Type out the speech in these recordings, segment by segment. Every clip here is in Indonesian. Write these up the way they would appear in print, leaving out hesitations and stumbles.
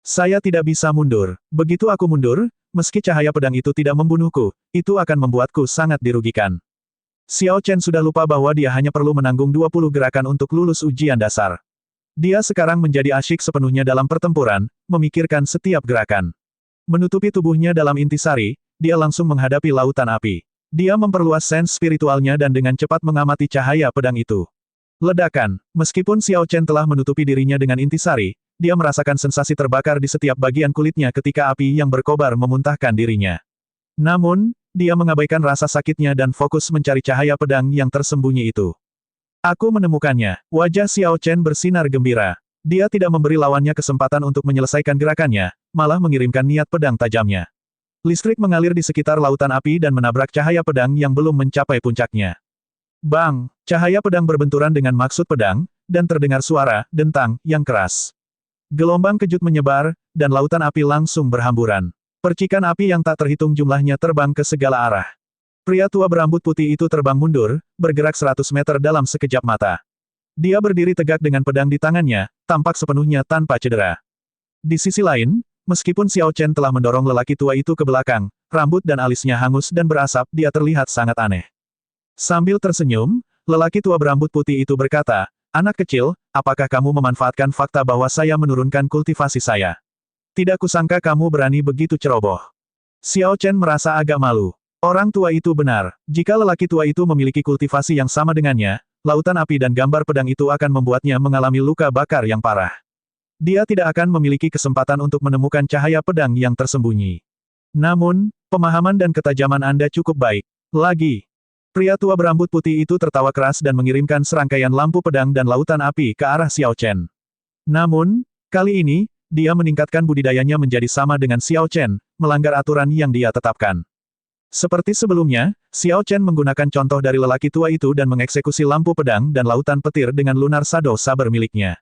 Saya tidak bisa mundur. Begitu aku mundur, meski cahaya pedang itu tidak membunuhku, itu akan membuatku sangat dirugikan. Xiao Chen sudah lupa bahwa dia hanya perlu menanggung 20 gerakan untuk lulus ujian dasar. Dia sekarang menjadi asyik sepenuhnya dalam pertempuran, memikirkan setiap gerakan. Menutupi tubuhnya dalam intisari, dia langsung menghadapi lautan api. Dia memperluas sense spiritualnya dan dengan cepat mengamati cahaya pedang itu. Ledakan. Meskipun Xiao Chen telah menutupi dirinya dengan intisari, dia merasakan sensasi terbakar di setiap bagian kulitnya ketika api yang berkobar memuntahkan dirinya. Namun, dia mengabaikan rasa sakitnya dan fokus mencari cahaya pedang yang tersembunyi itu. Aku menemukannya. Wajah Xiao Chen bersinar gembira. Dia tidak memberi lawannya kesempatan untuk menyelesaikan gerakannya, malah mengirimkan niat pedang tajamnya. Listrik mengalir di sekitar lautan api dan menabrak cahaya pedang yang belum mencapai puncaknya. Bang! Cahaya pedang berbenturan dengan maksud pedang, dan terdengar suara dentang yang keras. Gelombang kejut menyebar, dan lautan api langsung berhamburan. Percikan api yang tak terhitung jumlahnya terbang ke segala arah. Pria tua berambut putih itu terbang mundur, bergerak 100 meter dalam sekejap mata. Dia berdiri tegak dengan pedang di tangannya, tampak sepenuhnya tanpa cedera. Di sisi lain, meskipun Xiao Chen telah mendorong lelaki tua itu ke belakang, rambut dan alisnya hangus dan berasap, dia terlihat sangat aneh. Sambil tersenyum, lelaki tua berambut putih itu berkata, "Anak kecil, apakah kamu memanfaatkan fakta bahwa saya menurunkan kultivasi saya? Tidak kusangka kamu berani begitu ceroboh." Xiao Chen merasa agak malu. Orang tua itu benar. Jika lelaki tua itu memiliki kultivasi yang sama dengannya, lautan api dan gambar pedang itu akan membuatnya mengalami luka bakar yang parah. Dia tidak akan memiliki kesempatan untuk menemukan cahaya pedang yang tersembunyi. Namun, pemahaman dan ketajaman Anda cukup baik. Lagi. Pria tua berambut putih itu tertawa keras dan mengirimkan serangkaian lampu pedang dan lautan api ke arah Xiao Chen. Namun, kali ini, dia meningkatkan budidayanya menjadi sama dengan Xiao Chen, melanggar aturan yang dia tetapkan. Seperti sebelumnya, Xiao Chen menggunakan contoh dari lelaki tua itu dan mengeksekusi lampu pedang dan lautan petir dengan lunar shadow saber miliknya.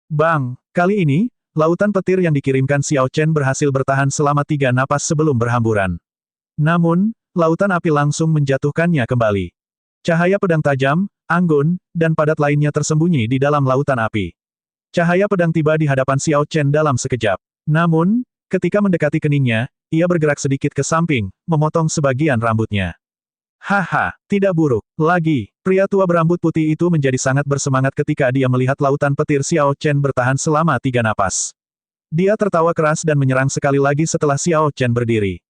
Bang! Kali ini, lautan petir yang dikirimkan Xiao Chen berhasil bertahan selama 3 napas sebelum berhamburan. Namun, lautan api langsung menjatuhkannya kembali. Cahaya pedang tajam, anggun, dan padat lainnya tersembunyi di dalam lautan api. Cahaya pedang tiba di hadapan Xiao Chen dalam sekejap. Namun, ketika mendekati keningnya, ia bergerak sedikit ke samping, memotong sebagian rambutnya. Haha, tidak buruk. Lagi, pria tua berambut putih itu menjadi sangat bersemangat ketika dia melihat lautan petir Xiao Chen bertahan selama 3 napas. Dia tertawa keras dan menyerang sekali lagi setelah Xiao Chen berdiri.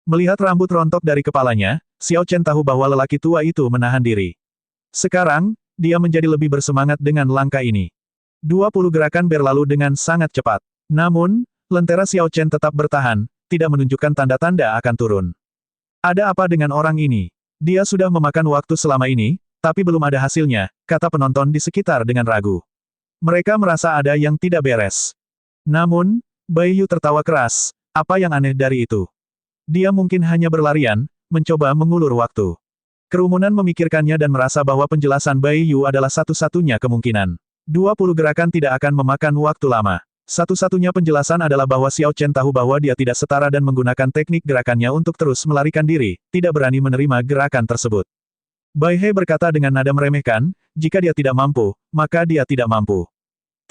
Melihat rambut rontok dari kepalanya, Xiao Chen tahu bahwa lelaki tua itu menahan diri. Sekarang, dia menjadi lebih bersemangat dengan langkah ini. 20 gerakan berlalu dengan sangat cepat. Namun, lentera Xiao Chen tetap bertahan, tidak menunjukkan tanda-tanda akan turun. Ada apa dengan orang ini? Dia sudah memakan waktu selama ini, tapi belum ada hasilnya, kata penonton di sekitar dengan ragu. Mereka merasa ada yang tidak beres. Namun, Bai Yu tertawa keras, apa yang aneh dari itu? Dia mungkin hanya berlarian, mencoba mengulur waktu. Kerumunan memikirkannya dan merasa bahwa penjelasan Bai Yu adalah satu-satunya kemungkinan. 20 gerakan tidak akan memakan waktu lama. Satu-satunya penjelasan adalah bahwa Xiao Chen tahu bahwa dia tidak setara dan menggunakan teknik gerakannya untuk terus melarikan diri, tidak berani menerima gerakan tersebut. Bai He berkata dengan nada meremehkan, jika dia tidak mampu, maka dia tidak mampu.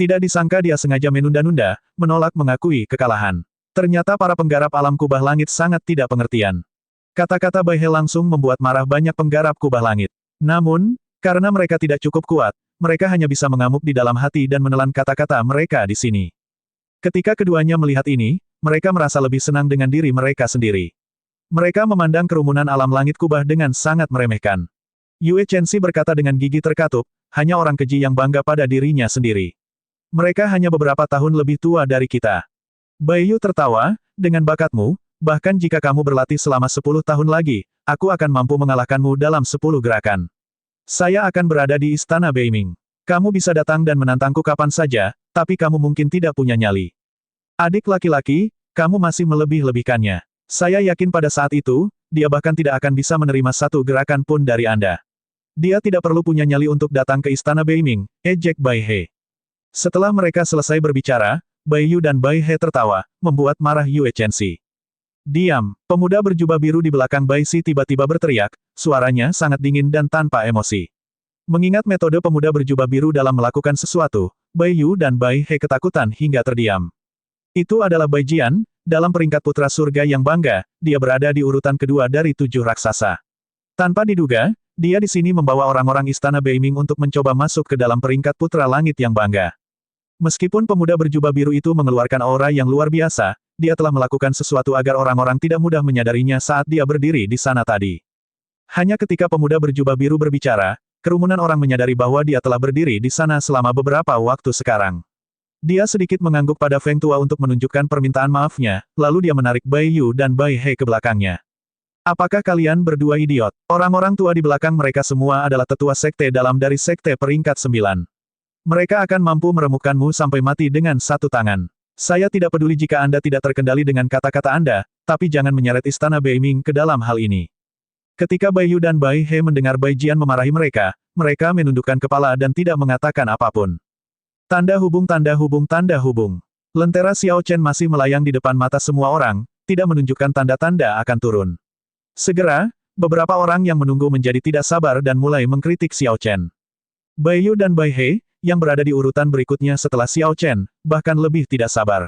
Tidak disangka dia sengaja menunda-nunda, menolak mengakui kekalahan. Ternyata para penggarap alam kubah langit sangat tidak pengertian. Kata-kata Bai He langsung membuat marah banyak penggarap kubah langit. Namun, karena mereka tidak cukup kuat, mereka hanya bisa mengamuk di dalam hati dan menelan kata-kata mereka di sini. Ketika keduanya melihat ini, mereka merasa lebih senang dengan diri mereka sendiri. Mereka memandang kerumunan alam langit kubah dengan sangat meremehkan. Yue Chenxi berkata dengan gigi terkatup, hanya orang keji yang bangga pada dirinya sendiri. Mereka hanya beberapa tahun lebih tua dari kita. Bai Yu tertawa, dengan bakatmu, bahkan jika kamu berlatih selama 10 tahun lagi, aku akan mampu mengalahkanmu dalam 10 gerakan. Saya akan berada di Istana Beiming. Kamu bisa datang dan menantangku kapan saja, tapi kamu mungkin tidak punya nyali. Adik laki-laki, kamu masih melebih-lebihkannya. Saya yakin pada saat itu, dia bahkan tidak akan bisa menerima satu gerakan pun dari Anda. Dia tidak perlu punya nyali untuk datang ke Istana Beiming, ejek Bai He. Setelah mereka selesai berbicara, Bai Yu dan Bai He tertawa, membuat marah Yue Chenxi. Diam, pemuda berjubah biru di belakang Bai Si tiba-tiba berteriak, suaranya sangat dingin dan tanpa emosi. Mengingat metode pemuda berjubah biru dalam melakukan sesuatu, Bai Yu dan Bai He ketakutan hingga terdiam. Itu adalah Bai Jian, dalam peringkat putra surga yang bangga, dia berada di urutan kedua dari 7 raksasa. Tanpa diduga, dia di sini membawa orang-orang istana Beiming untuk mencoba masuk ke dalam peringkat putra langit yang bangga. Meskipun pemuda berjubah biru itu mengeluarkan aura yang luar biasa, dia telah melakukan sesuatu agar orang-orang tidak mudah menyadarinya saat dia berdiri di sana tadi. Hanya ketika pemuda berjubah biru berbicara, kerumunan orang menyadari bahwa dia telah berdiri di sana selama beberapa waktu sekarang. Dia sedikit mengangguk pada Feng Tua untuk menunjukkan permintaan maafnya, lalu dia menarik Bai Yu dan Bai He ke belakangnya. Apakah kalian berdua idiot? Orang-orang tua di belakang mereka semua adalah tetua sekte dalam dari sekte peringkat 9. Mereka akan mampu meremukkanmu sampai mati dengan satu tangan. Saya tidak peduli jika Anda tidak terkendali dengan kata-kata Anda, tapi jangan menyeret istana Beiming ke dalam hal ini. Ketika Bai Yu dan Bai He mendengar Bai Jian memarahi mereka, mereka menundukkan kepala dan tidak mengatakan apapun. Tanda hubung tanda hubung tanda hubung. Lentera Xiao Chen masih melayang di depan mata semua orang, tidak menunjukkan tanda-tanda akan turun. Segera, beberapa orang yang menunggu menjadi tidak sabar dan mulai mengkritik Xiao Chen. Bai Yu dan Bai He, yang berada di urutan berikutnya setelah Xiao Chen, bahkan lebih tidak sabar.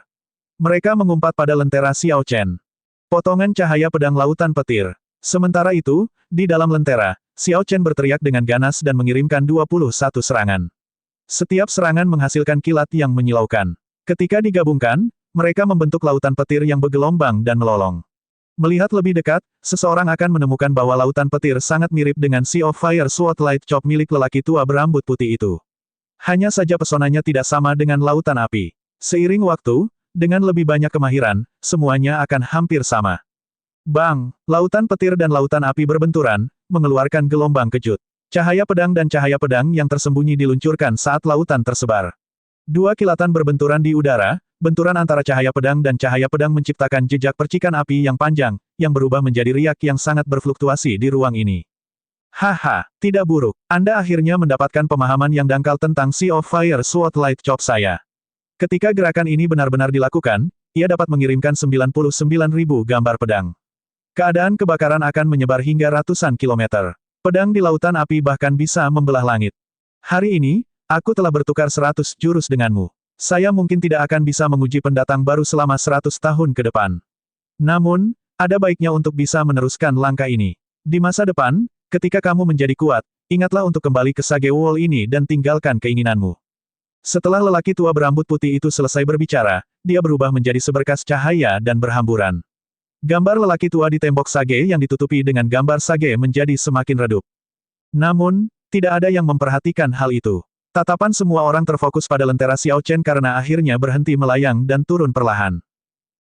Mereka mengumpat pada lentera Xiao Chen. Potongan cahaya pedang lautan petir. Sementara itu, di dalam lentera, Xiao Chen berteriak dengan ganas dan mengirimkan 21 serangan. Setiap serangan menghasilkan kilat yang menyilaukan. Ketika digabungkan, mereka membentuk lautan petir yang bergelombang dan melolong. Melihat lebih dekat, seseorang akan menemukan bahwa lautan petir sangat mirip dengan Sea of Fire Sword Light Chop milik lelaki tua berambut putih itu. Hanya saja pesonanya tidak sama dengan lautan api. Seiring waktu, dengan lebih banyak kemahiran, semuanya akan hampir sama. Bang! Lautan petir dan lautan api berbenturan, mengeluarkan gelombang kejut. Cahaya pedang dan cahaya pedang yang tersembunyi diluncurkan saat lautan tersebar. Dua kilatan berbenturan di udara, benturan antara cahaya pedang dan cahaya pedang menciptakan jejak percikan api yang panjang, yang berubah menjadi riak yang sangat berfluktuasi di ruang ini. Haha, tidak buruk. Anda akhirnya mendapatkan pemahaman yang dangkal tentang Sea of Fire Sword Light Chop saya. Ketika gerakan ini benar-benar dilakukan, ia dapat mengirimkan 99.000 gambar pedang. Keadaan kebakaran akan menyebar hingga ratusan kilometer. Pedang di lautan api bahkan bisa membelah langit. Hari ini, aku telah bertukar 100 jurus denganmu. Saya mungkin tidak akan bisa menguji pendatang baru selama 100 tahun ke depan. Namun, ada baiknya untuk bisa meneruskan langkah ini. Di masa depan, ketika kamu menjadi kuat, ingatlah untuk kembali ke Sage Wall ini dan tinggalkan keinginanmu. Setelah lelaki tua berambut putih itu selesai berbicara, dia berubah menjadi seberkas cahaya dan berhamburan. Gambar lelaki tua di tembok Sage yang ditutupi dengan gambar Sage menjadi semakin redup. Namun, tidak ada yang memperhatikan hal itu. Tatapan semua orang terfokus pada lentera Xiao Chen karena akhirnya berhenti melayang dan turun perlahan.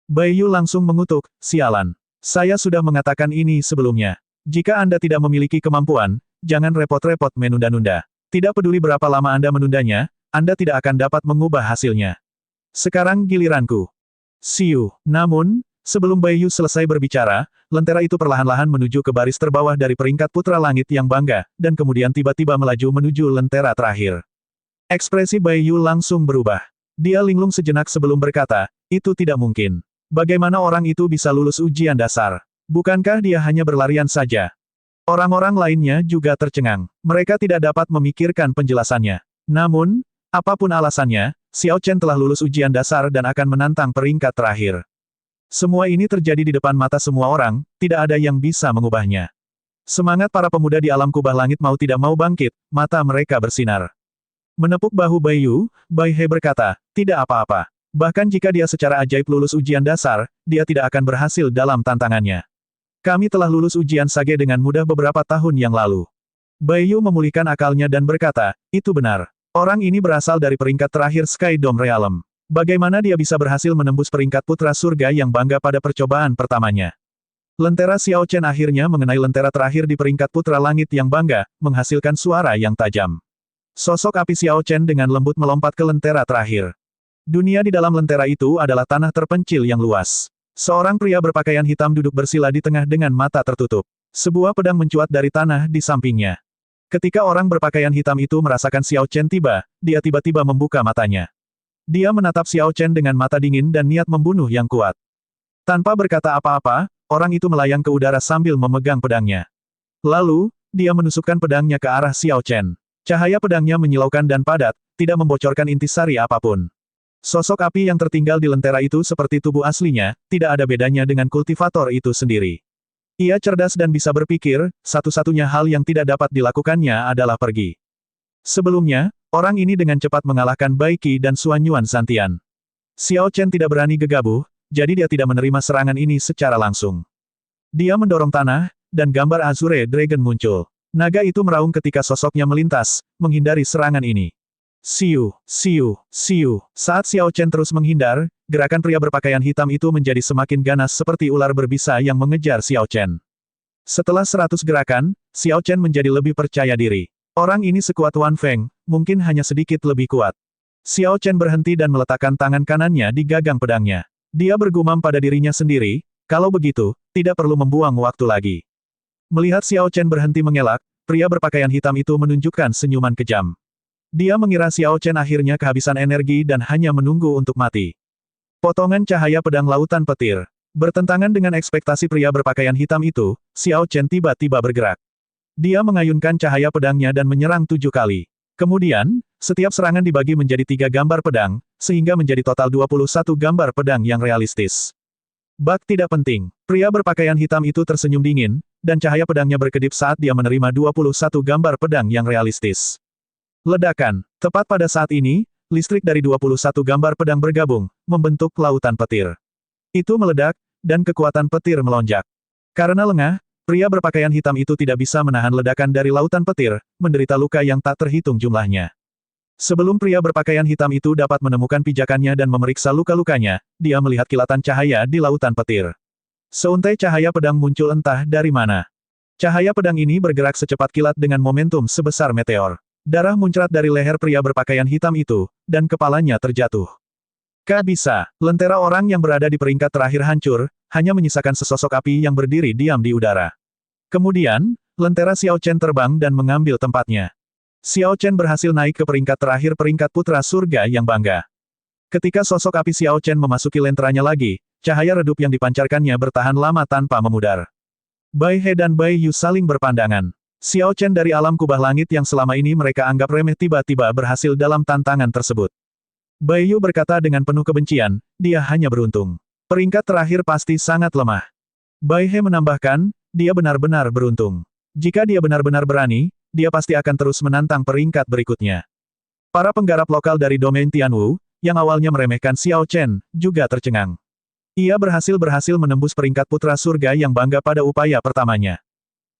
Bai Yu langsung mengutuk, sialan. Saya sudah mengatakan ini sebelumnya. Jika Anda tidak memiliki kemampuan, jangan repot-repot menunda-nunda. Tidak peduli berapa lama Anda menundanya, Anda tidak akan dapat mengubah hasilnya. Sekarang giliranku. Siu. Namun, sebelum Bai Yu selesai berbicara, lentera itu perlahan-lahan menuju ke baris terbawah dari peringkat putra langit yang bangga, dan kemudian tiba-tiba melaju menuju lentera terakhir. Ekspresi Bai Yu langsung berubah. Dia linglung sejenak sebelum berkata, itu tidak mungkin. Bagaimana orang itu bisa lulus ujian dasar? Bukankah dia hanya berlarian saja? Orang-orang lainnya juga tercengang. Mereka tidak dapat memikirkan penjelasannya. Namun, apapun alasannya, Xiao Chen telah lulus ujian dasar dan akan menantang peringkat terakhir. Semua ini terjadi di depan mata semua orang, tidak ada yang bisa mengubahnya. Semangat para pemuda di alam kubah langit mau tidak mau bangkit, mata mereka bersinar. Menepuk bahu Bai Yu, Bai He berkata, tidak apa-apa. Bahkan jika dia secara ajaib lulus ujian dasar, dia tidak akan berhasil dalam tantangannya. Kami telah lulus ujian Sage dengan mudah beberapa tahun yang lalu. Bai Yu memulihkan akalnya dan berkata, itu benar. Orang ini berasal dari peringkat terakhir Sky Dome Realm. Bagaimana dia bisa berhasil menembus peringkat putra surga yang bangga pada percobaan pertamanya? Lentera Xiao Chen akhirnya mengenai lentera terakhir di peringkat putra langit yang bangga, menghasilkan suara yang tajam. Sosok api Xiao Chen dengan lembut melompat ke lentera terakhir. Dunia di dalam lentera itu adalah tanah terpencil yang luas. Seorang pria berpakaian hitam duduk bersila di tengah dengan mata tertutup. Sebuah pedang mencuat dari tanah di sampingnya. Ketika orang berpakaian hitam itu merasakan Xiao Chen tiba, dia tiba-tiba membuka matanya. Dia menatap Xiao Chen dengan mata dingin dan niat membunuh yang kuat. Tanpa berkata apa-apa, orang itu melayang ke udara sambil memegang pedangnya. Lalu, dia menusukkan pedangnya ke arah Xiao Chen. Cahaya pedangnya menyilaukan dan padat, tidak membocorkan intisari apapun. Sosok api yang tertinggal di lentera itu seperti tubuh aslinya, tidak ada bedanya dengan kultivator itu sendiri. Ia cerdas dan bisa berpikir, satu-satunya hal yang tidak dapat dilakukannya adalah pergi. Sebelumnya, orang ini dengan cepat mengalahkan Bai Qi dan Xuan Yuan Santian. Xiao Chen tidak berani gegabah, jadi dia tidak menerima serangan ini secara langsung. Dia mendorong tanah, dan gambar Azure Dragon muncul. Naga itu meraung ketika sosoknya melintas, menghindari serangan ini. Siu, siu, siu. Saat Xiao Chen terus menghindar, gerakan pria berpakaian hitam itu menjadi semakin ganas seperti ular berbisa yang mengejar Xiao Chen. Setelah 100 gerakan, Xiao Chen menjadi lebih percaya diri. Orang ini sekuat Wan Feng, mungkin hanya sedikit lebih kuat. Xiao Chen berhenti dan meletakkan tangan kanannya di gagang pedangnya. Dia bergumam pada dirinya sendiri, kalau begitu, tidak perlu membuang waktu lagi. Melihat Xiao Chen berhenti mengelak, pria berpakaian hitam itu menunjukkan senyuman kejam. Dia mengira Xiao Chen akhirnya kehabisan energi dan hanya menunggu untuk mati. Potongan cahaya pedang lautan petir. Bertentangan dengan ekspektasi pria berpakaian hitam itu, Xiao Chen tiba-tiba bergerak. Dia mengayunkan cahaya pedangnya dan menyerang 7 kali. Kemudian, setiap serangan dibagi menjadi 3 gambar pedang, sehingga menjadi total 21 gambar pedang yang realistis. Bak tidak penting. Pria berpakaian hitam itu tersenyum dingin, dan cahaya pedangnya berkedip saat dia menerima 21 gambar pedang yang realistis. Ledakan. Tepat pada saat ini, listrik dari 21 gambar pedang bergabung, membentuk lautan petir. Itu meledak, dan kekuatan petir melonjak. Karena lengah, pria berpakaian hitam itu tidak bisa menahan ledakan dari lautan petir, menderita luka yang tak terhitung jumlahnya. Sebelum pria berpakaian hitam itu dapat menemukan pijakannya dan memeriksa luka-lukanya, dia melihat kilatan cahaya di lautan petir. Seuntai cahaya pedang muncul entah dari mana. Cahaya pedang ini bergerak secepat kilat dengan momentum sebesar meteor. Darah muncrat dari leher pria berpakaian hitam itu, dan kepalanya terjatuh. Gak bisa, lentera orang yang berada di peringkat terakhir hancur, hanya menyisakan sesosok api yang berdiri diam di udara. Kemudian, lentera Xiao Chen terbang dan mengambil tempatnya. Xiao Chen berhasil naik ke peringkat terakhir peringkat putra surga yang bangga. Ketika sosok api Xiao Chen memasuki lenteranya lagi, cahaya redup yang dipancarkannya bertahan lama tanpa memudar. Bai He dan Bai Yu saling berpandangan. Xiao Chen dari alam kubah langit yang selama ini mereka anggap remeh tiba-tiba berhasil dalam tantangan tersebut. Bai Yu berkata dengan penuh kebencian, dia hanya beruntung. Peringkat terakhir pasti sangat lemah. Bai He menambahkan, dia benar-benar beruntung. Jika dia benar-benar berani, dia pasti akan terus menantang peringkat berikutnya. Para penggarap lokal dari domain Tianwu, yang awalnya meremehkan Xiao Chen, juga tercengang. Ia berhasil menembus peringkat putra surga yang bangga pada upaya pertamanya.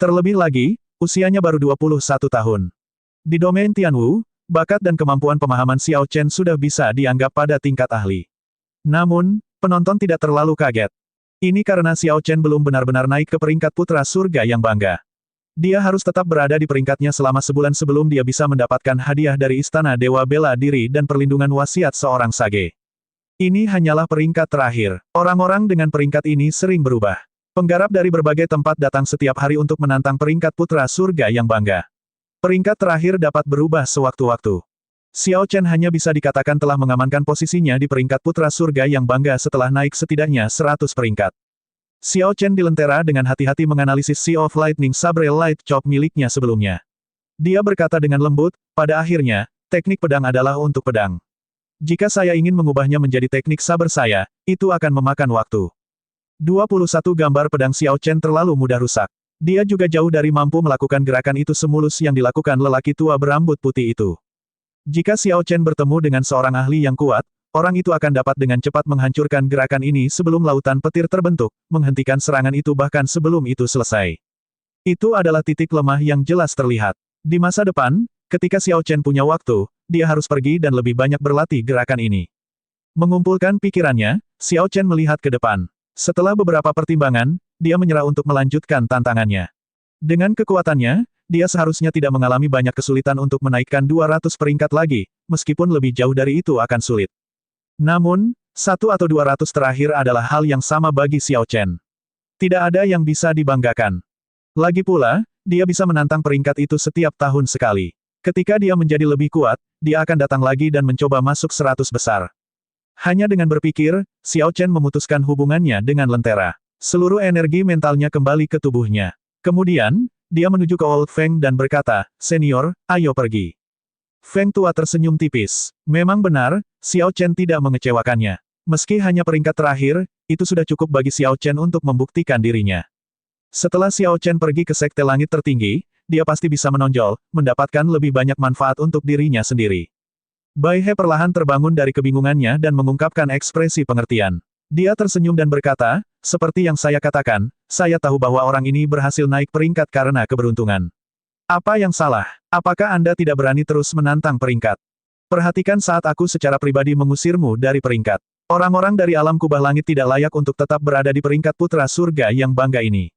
Terlebih lagi, usianya baru 21 tahun. Di domain Tianwu, bakat dan kemampuan pemahaman Xiao Chen sudah bisa dianggap pada tingkat ahli. Namun, penonton tidak terlalu kaget. Ini karena Xiao Chen belum benar-benar naik ke peringkat putra surga yang bangga. Dia harus tetap berada di peringkatnya selama sebulan sebelum dia bisa mendapatkan hadiah dari Istana Dewa Bela Diri dan perlindungan wasiat seorang sage. Ini hanyalah peringkat terakhir. Orang-orang dengan peringkat ini sering berubah. Penggarap dari berbagai tempat datang setiap hari untuk menantang peringkat putra surga yang bangga. Peringkat terakhir dapat berubah sewaktu-waktu. Xiao Chen hanya bisa dikatakan telah mengamankan posisinya di peringkat putra surga yang bangga setelah naik setidaknya 100 peringkat. Xiao Chen di lentera dengan hati-hati menganalisis Sea of Lightning Sabre Light Chop miliknya sebelumnya. Dia berkata dengan lembut, pada akhirnya, teknik pedang adalah untuk pedang. Jika saya ingin mengubahnya menjadi teknik saber saya, itu akan memakan waktu. 21 gambar pedang Xiao Chen terlalu mudah rusak. Dia juga jauh dari mampu melakukan gerakan itu semulus yang dilakukan lelaki tua berambut putih itu. Jika Xiao Chen bertemu dengan seorang ahli yang kuat, orang itu akan dapat dengan cepat menghancurkan gerakan ini sebelum lautan petir terbentuk, menghentikan serangan itu bahkan sebelum itu selesai. Itu adalah titik lemah yang jelas terlihat. Di masa depan, ketika Xiao Chen punya waktu, dia harus pergi dan lebih banyak berlatih gerakan ini. Mengumpulkan pikirannya, Xiao Chen melihat ke depan. Setelah beberapa pertimbangan, dia menyerah untuk melanjutkan tantangannya. Dengan kekuatannya, dia seharusnya tidak mengalami banyak kesulitan untuk menaikkan 200 peringkat lagi, meskipun lebih jauh dari itu akan sulit. Namun, 1 atau 200 terakhir adalah hal yang sama bagi Xiao Chen. Tidak ada yang bisa dibanggakan. Lagi pula, dia bisa menantang peringkat itu setiap tahun sekali. Ketika dia menjadi lebih kuat, dia akan datang lagi dan mencoba masuk 100 besar. Hanya dengan berpikir, Xiao Chen memutuskan hubungannya dengan lentera. Seluruh energi mentalnya kembali ke tubuhnya. Kemudian, dia menuju ke Old Feng dan berkata, "Senior, ayo pergi." Feng Tua tersenyum tipis. Memang benar, Xiao Chen tidak mengecewakannya. Meski hanya peringkat terakhir, itu sudah cukup bagi Xiao Chen untuk membuktikan dirinya. Setelah Xiao Chen pergi ke Sekte Langit Tertinggi, dia pasti bisa menonjol, mendapatkan lebih banyak manfaat untuk dirinya sendiri. Bai He perlahan terbangun dari kebingungannya dan mengungkapkan ekspresi pengertian. Dia tersenyum dan berkata, seperti yang saya katakan, saya tahu bahwa orang ini berhasil naik peringkat karena keberuntungan. Apa yang salah? Apakah Anda tidak berani terus menantang peringkat? Perhatikan saat aku secara pribadi mengusirmu dari peringkat. Orang-orang dari alam kubah langit tidak layak untuk tetap berada di peringkat putra surga yang bangga ini.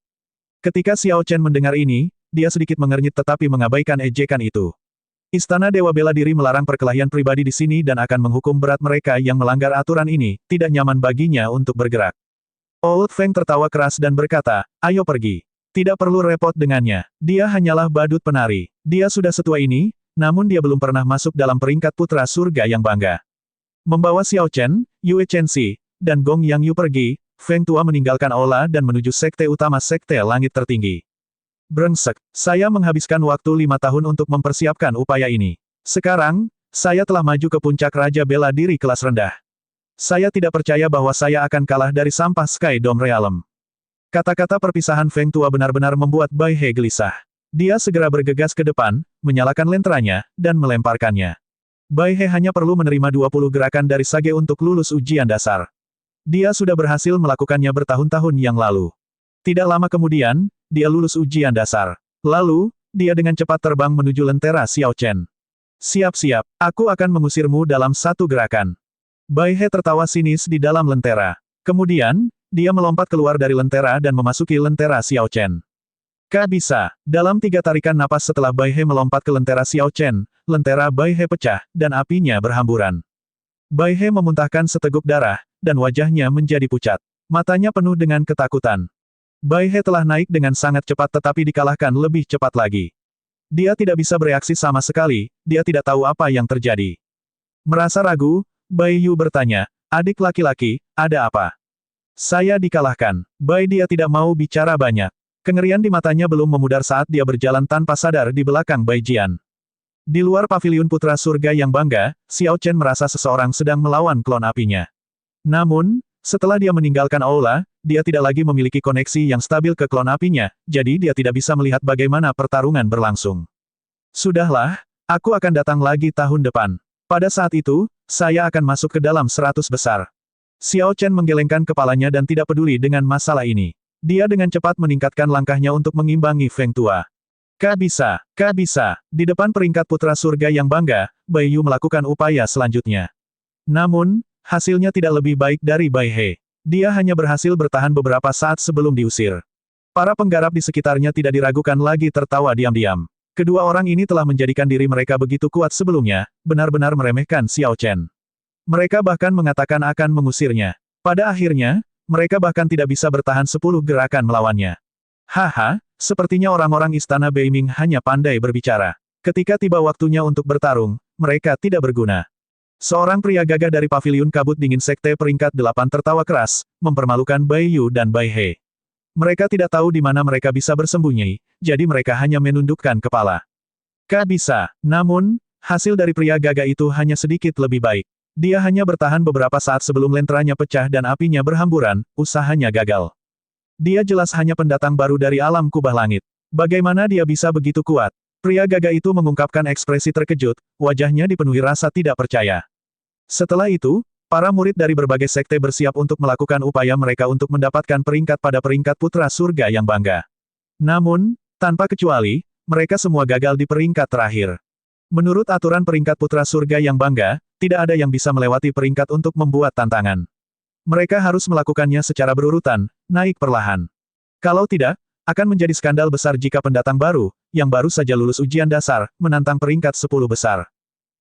Ketika Xiao Chen mendengar ini, dia sedikit mengernyit tetapi mengabaikan ejekan itu. Istana Dewa Bela Diri melarang perkelahian pribadi di sini dan akan menghukum berat mereka yang melanggar aturan ini, tidak nyaman baginya untuk bergerak. Old Feng tertawa keras dan berkata, ayo pergi. Tidak perlu repot dengannya, dia hanyalah badut penari. Dia sudah setua ini, namun dia belum pernah masuk dalam peringkat putra surga yang bangga. Membawa Xiao Chen, Yue Chenxi, dan Gong Yang Yu pergi, Feng Tua meninggalkan aula dan menuju sekte utama Sekte Langit Tertinggi. Brengsek, saya menghabiskan waktu 5 tahun untuk mempersiapkan upaya ini. Sekarang, saya telah maju ke puncak Raja Bela Diri kelas rendah. Saya tidak percaya bahwa saya akan kalah dari sampah Sky Dome Realm. Kata-kata perpisahan Feng Tua benar-benar membuat Bai He gelisah. Dia segera bergegas ke depan, menyalakan lenteranya, dan melemparkannya. Bai He hanya perlu menerima 20 gerakan dari Sage untuk lulus ujian dasar. Dia sudah berhasil melakukannya bertahun-tahun yang lalu. Tidak lama kemudian, dia lulus ujian dasar. Lalu, dia dengan cepat terbang menuju lentera Xiao Chen. Siap-siap, aku akan mengusirmu dalam satu gerakan. Bai He tertawa sinis di dalam lentera. Kemudian, dia melompat keluar dari lentera dan memasuki lentera Xiao Chen. Bisa. Dalam 3 tarikan napas setelah Bai He melompat ke lentera Xiao Chen, lentera Bai He pecah, dan apinya berhamburan. Bai He memuntahkan seteguk darah, dan wajahnya menjadi pucat. Matanya penuh dengan ketakutan. Bai He telah naik dengan sangat cepat tetapi dikalahkan lebih cepat lagi. Dia tidak bisa bereaksi sama sekali, dia tidak tahu apa yang terjadi. Merasa ragu, Bai Yu bertanya, adik laki-laki, ada apa? Saya dikalahkan. Bai dia tidak mau bicara banyak. Kengerian di matanya belum memudar saat dia berjalan tanpa sadar di belakang Bai Jian. Di luar paviliun putra surga yang bangga, Xiao Chen merasa seseorang sedang melawan klon apinya. Namun, setelah dia meninggalkan aula, dia tidak lagi memiliki koneksi yang stabil ke klon apinya, jadi dia tidak bisa melihat bagaimana pertarungan berlangsung. Sudahlah, aku akan datang lagi tahun depan. Pada saat itu, saya akan masuk ke dalam 100 besar. Xiao Chen menggelengkan kepalanya dan tidak peduli dengan masalah ini. Dia dengan cepat meningkatkan langkahnya untuk mengimbangi Feng Tua. Bisa. Di depan peringkat putra surga yang bangga, Bai Yu melakukan upaya selanjutnya. Namun, hasilnya tidak lebih baik dari Bai He. Dia hanya berhasil bertahan beberapa saat sebelum diusir. Para penggarap di sekitarnya tidak diragukan lagi tertawa diam-diam. Kedua orang ini telah menjadikan diri mereka begitu kuat sebelumnya, benar-benar meremehkan Xiao Chen. Mereka bahkan mengatakan akan mengusirnya. Pada akhirnya, mereka bahkan tidak bisa bertahan 10 gerakan melawannya. Haha, sepertinya orang-orang istana Beiming hanya pandai berbicara. Ketika tiba waktunya untuk bertarung, mereka tidak berguna. Seorang pria gagah dari paviliun kabut dingin sekte peringkat 8 tertawa keras, mempermalukan Bai Yu dan Bai He. Mereka tidak tahu di mana mereka bisa bersembunyi, jadi mereka hanya menundukkan kepala. Bisa. Namun, hasil dari pria gagah itu hanya sedikit lebih baik. Dia hanya bertahan beberapa saat sebelum lenteranya pecah dan apinya berhamburan, usahanya gagal. Dia jelas hanya pendatang baru dari alam kubah langit. Bagaimana dia bisa begitu kuat? Pria gagah itu mengungkapkan ekspresi terkejut, wajahnya dipenuhi rasa tidak percaya. Setelah itu, para murid dari berbagai sekte bersiap untuk melakukan upaya mereka untuk mendapatkan peringkat pada peringkat putra surga yang bangga. Namun, tanpa kecuali, mereka semua gagal di peringkat terakhir. Menurut aturan peringkat putra surga yang bangga, tidak ada yang bisa melewati peringkat untuk membuat tantangan. Mereka harus melakukannya secara berurutan, naik perlahan. Kalau tidak, akan menjadi skandal besar jika pendatang baru, yang baru saja lulus ujian dasar, menantang peringkat 10 besar.